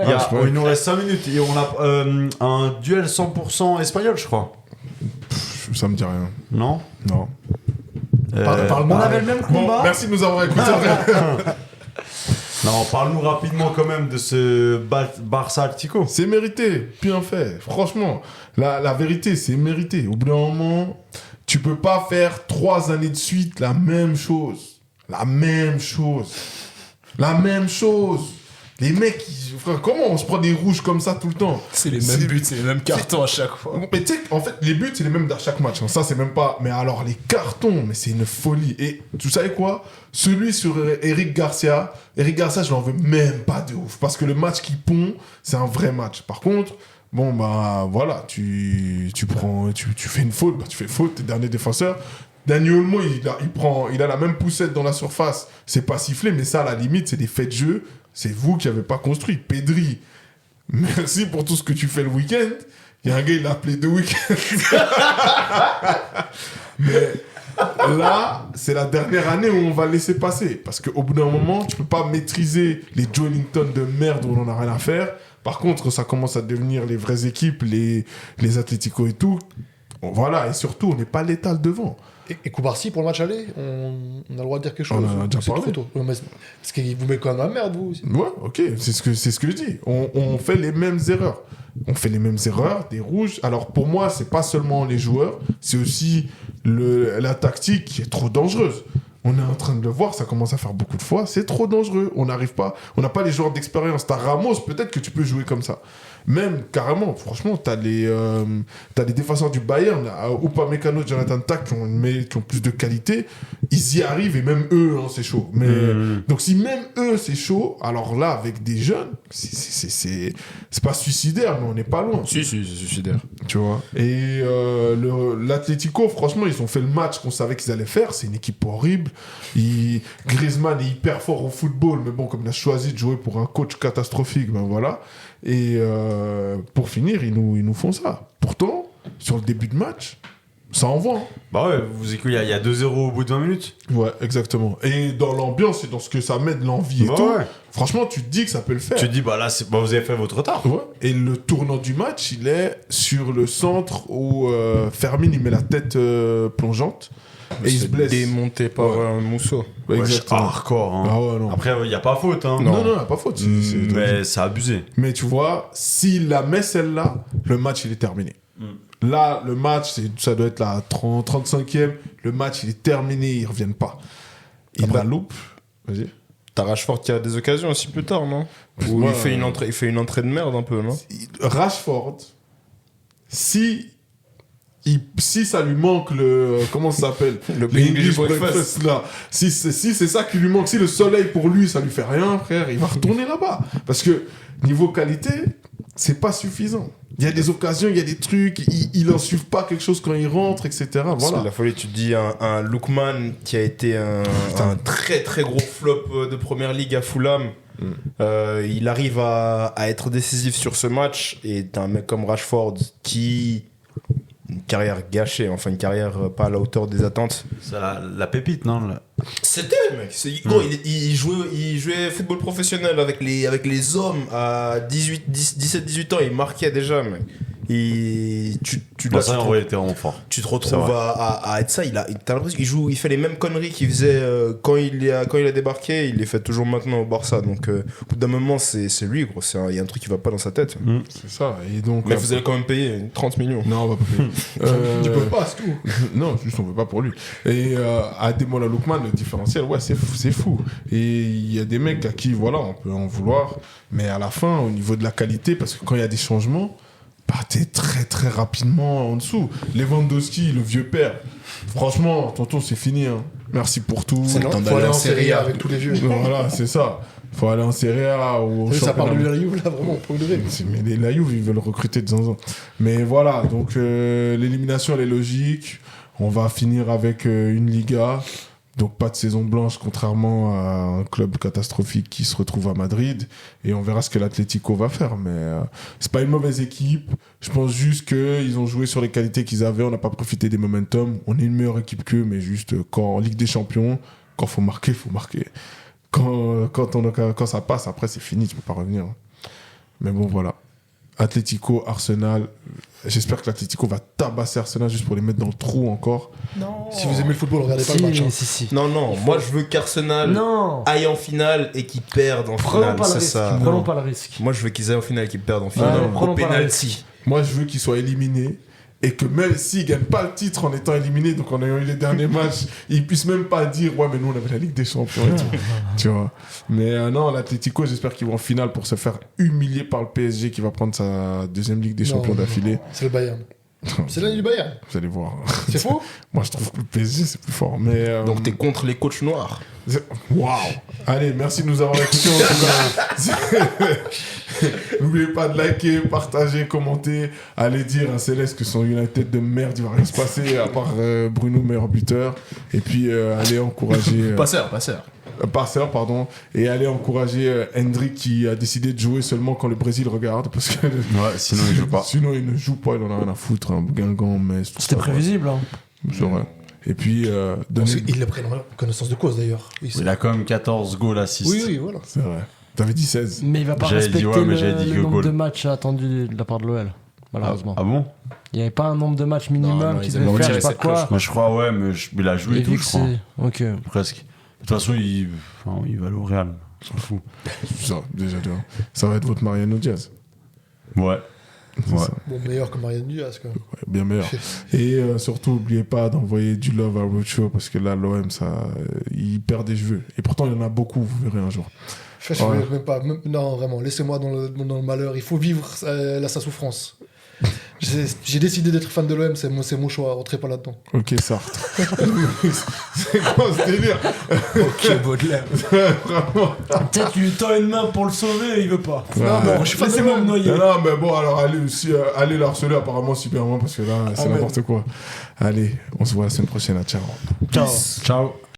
Il nous reste 5 minutes et on a un duel 100% espagnol, je crois.
Ça me dit rien.
Non.
On
avait le même combat.
Merci de nous avoir écoutés.
Non, parle-nous rapidement quand même de ce Barça Atlético.
C'est mérité, bien fait. Franchement, la vérité, c'est mérité. Au bout d'un moment, tu peux pas faire 3 années de suite la même chose. Les mecs, frère, comment on se prend des rouges comme ça tout le temps?
C'est les mêmes buts, c'est les mêmes cartons à chaque fois.
Mais tu sais, en fait, les buts, c'est les mêmes à chaque match. Ça, c'est même pas... Mais alors, les cartons, mais c'est une folie. Et tu savais quoi? Celui sur Eric Garcia, je l'en veux même pas de ouf. Parce que le match qu'il pond, c'est un vrai match. Par contre, voilà, tu fais une faute. Tu fais faute, t'es dernier défenseur. Daniel Olmo, il a la même poussette dans la surface. C'est pas sifflé, mais ça, à la limite, c'est des faits de jeu. C'est vous qui n'avez pas construit. Pedri, merci pour tout ce que tu fais le week-end. Il y a un gars, il l'a appelé The Weeknd. Mais là, c'est la dernière année où on va laisser passer. Parce qu'au bout d'un moment, tu peux pas maîtriser les Joelinton de merde où on n'en a rien à faire. Par contre, ça commence à devenir les vraies équipes, les Atlético et tout. Voilà, et surtout, on n'est pas létal devant.
Et Koubarsi, pour le match aller, on a le droit de dire quelque chose.
On en a déjà parlé.
Parce qu'il vous met quand même dans la merde, vous aussi.
Ouais, ok, c'est ce que je dis. On fait les mêmes erreurs. On fait les mêmes erreurs, des rouges. Alors pour moi, c'est pas seulement les joueurs, c'est aussi la tactique qui est trop dangereuse. On est en train de le voir, ça commence à faire beaucoup de fois. C'est trop dangereux. On n'arrive pas. On n'a pas les joueurs d'expérience. T'as Ramos, peut-être que tu peux jouer comme ça. Même carrément, franchement, t'as les défenseurs du Bayern, Upamecano, Jonathan Tah, qui ont plus de qualité. Ils y arrivent et même eux, hein, c'est chaud. Mais donc si même eux c'est chaud, alors là avec des jeunes, c'est pas suicidaire, mais on n'est pas loin.
Si, c'est suicidaire.
Tu vois. Et l'Atlético, franchement, ils ont fait le match qu'on savait qu'ils allaient faire. C'est une équipe horrible. Griezmann est hyper fort au football, mais bon, comme il a choisi de jouer pour un coach catastrophique, ben voilà. Et pour finir, ils nous font ça. Pourtant, sur le début de match, ça envoie. Hein.
Bah ouais, vous écoutez, il y a 2-0 au bout de 20 minutes.
Ouais, exactement. Et dans l'ambiance et dans ce que ça met de l'envie et tout, franchement, tu te dis que ça peut le faire.
Tu te dis, bah là, vous avez fait votre retard.
Ouais. Et le tournant du match, il est sur le centre où Fermin, il met la tête plongeante. Et il se blesse.
Démonté par Mousso.
Ouais, exactement.
Hardcore. Hein.
Ah ouais, non.
Après, il n'y a pas faute. Hein.
Non, il n'y a pas faute.
Mais c'est abusé.
Mais tu vois, s'il la met celle-là, le match, il est terminé. Là, le match, ça doit être la 35e. Le match, il est terminé, ils ne reviennent pas. Il la loupe. Vas-y.
T'as Rashford qui a des occasions aussi plus tard, non? Où il fait une entrée de merde un peu, non?
Rashford, si ça lui manque comment ça s'appelle?
Le English breakfast
là. Si c'est ça qui lui manque, si le soleil pour lui ça lui fait rien, frère, il va retourner là-bas. Parce que niveau qualité, c'est pas suffisant. Il y a des occasions, il y a des trucs, il en suit pas quelque chose quand il rentre, etc. Voilà.
La folie, tu te dis un Lookman qui a été un très très gros flop de première ligue à Fulham. Il arrive à être décisif sur ce match, et t'as un mec comme Rashford qui une carrière gâchée, enfin une carrière pas à la hauteur des attentes.
C'est la pépite, non?
C'était le mec. Il jouait football professionnel avec les hommes à 17-18 ans, il marquait déjà, mec. Tu te retrouves à être ça. T'as l'impression qu'il fait les mêmes conneries qu'il faisait quand il a débarqué. Il les fait toujours maintenant au Barça. Donc au bout d'un moment, c'est lui, gros. Il y a un truc qui va pas dans sa tête.
C'est ça. Et donc,
mais vous allez quand même payer 30 millions.
Non, on va pas payer.
Tu peux pas, c'est tout.
Non, juste on veut pas pour lui. Et Ademola Lookman, le différentiel, ouais, c'est fou. Et il y a des mecs à qui, voilà, on peut en vouloir. Mais à la fin, au niveau de la qualité, parce que quand il y a des changements, bah, t'es très très rapidement en dessous. Lewandowski, le vieux père, franchement, tonton, c'est fini. Hein. Merci pour tout.
C'est temps d'aller en Serie A avec tous les vieux.
Voilà, c'est ça. Faut aller en Serie A ou au
ça parle de la Juve là, vraiment, pour le
mais la Juve, ils veulent recruter de temps en temps. Mais voilà, donc l'élimination, elle est logique. On va finir avec une Liga. Donc pas de saison blanche, contrairement à un club catastrophique qui se retrouve à Madrid. Et on verra ce que l'Atlético va faire. Mais c'est pas une mauvaise équipe. Je pense juste qu'ils ont joué sur les qualités qu'ils avaient. On n'a pas profité des momentum. On est une meilleure équipe qu'eux, mais juste quand en Ligue des Champions, quand faut marquer, faut marquer. Quand ça passe, après c'est fini, tu peux pas revenir. Mais bon, voilà. Atlético, Arsenal. J'espère que l'Atlético va tabasser Arsenal juste pour les mettre dans le trou encore.
Non. Si vous aimez le football, regardez pas le match.
Si.
Non, moi je veux qu'Arsenal aille en finale et qu'ils perdent en finale.
Prenons pas le risque.
Moi je veux qu'ils aillent en finale et qu'ils perdent en finale.
Prenons pas le risque.
Moi je veux qu'ils soient éliminés. Et que même s'ils ne gagnent pas le titre en étant éliminés, donc en ayant eu les derniers matchs, ils ne puissent même pas dire « Ouais, mais nous, on avait la Ligue des Champions. » et tout. Tu vois. Mais non, l'Atlético, j'espère qu'ils vont en finale pour se faire humilier par le PSG qui va prendre sa deuxième Ligue des Champions d'affilée.
C'est le Bayern. C'est l'année du Bayern.
Vous allez voir.
C'est faux.
Moi, je trouve que le PSG, c'est plus fort. Mais,
donc, t'es contre les coachs noirs.
Waouh. Allez, merci de nous avoir écoutés. N'oubliez pas de liker, partager, commenter. Allez dire à Céleste que son United de merde, il va rien se passer à part Bruno, meilleur buteur. Et puis, allez encourager... Passeur, pardon. Et allez encourager Hendrik qui a décidé de jouer seulement quand le Brésil regarde. Parce que
sinon il joue pas.
Sinon il ne joue pas, il en a rien à foutre. Hein. Guingamp, Metz, tout ça.
C'était prévisible. Hein.
C'est vrai. Et puis...
Il l'a pris en connaissance de cause d'ailleurs.
Il a quand même 14 goals à 6.
Oui, voilà.
C'est vrai. T'avais dit 16.
Mais il va pas
J'avais
respecter
dit ouais, mais j'avais dit
le
que
nombre
goal.
de matchs attendus de la part de l'OL, malheureusement.
Ah bon?
Il n'y avait pas un nombre de matchs minimum
Non,
qu'il
ils avaient
devait faire,
retiré
je sais pas
cette clause,
quoi.
Moi, je crois, ouais, mais il a joué et
Et
tout,
vu
je
que
crois.
c'est... Ok.
Presque. De toute façon, il va aller au Real. On s'en fout.
Ça, déjà, ça va être votre Mariano Diaz.
Ouais.
C'est
Ouais.
ça.
Bon, meilleur que Mariano Diaz, quand même.
Ouais, bien meilleur. Et surtout, n'oubliez pas d'envoyer du love à Roadshow parce que là, l'OM, il perd des cheveux. Et pourtant, il y en a beaucoup, vous verrez un jour.
Je veux même pas. Non, vraiment, laissez-moi dans le malheur. Il faut vivre sa souffrance. J'ai décidé d'être fan de l'OM, c'est mon choix, rentrez pas là-dedans.
Ok, Sartre. C'est quoi ce délire?
Ok, Baudelaire.
Vraiment.
Peut-être tu lui tends une main pour le sauver et il veut pas.
Ouais.
Non, mais je suis fan de
Laissez-moi me
l'OM.
noyer.
Non, mais bon, alors allez aussi, allez le harceler apparemment super loin parce que là, c'est
Amen.
n'importe quoi. Allez, on se voit la semaine prochaine. Ciao.
Ciao.
Ciao.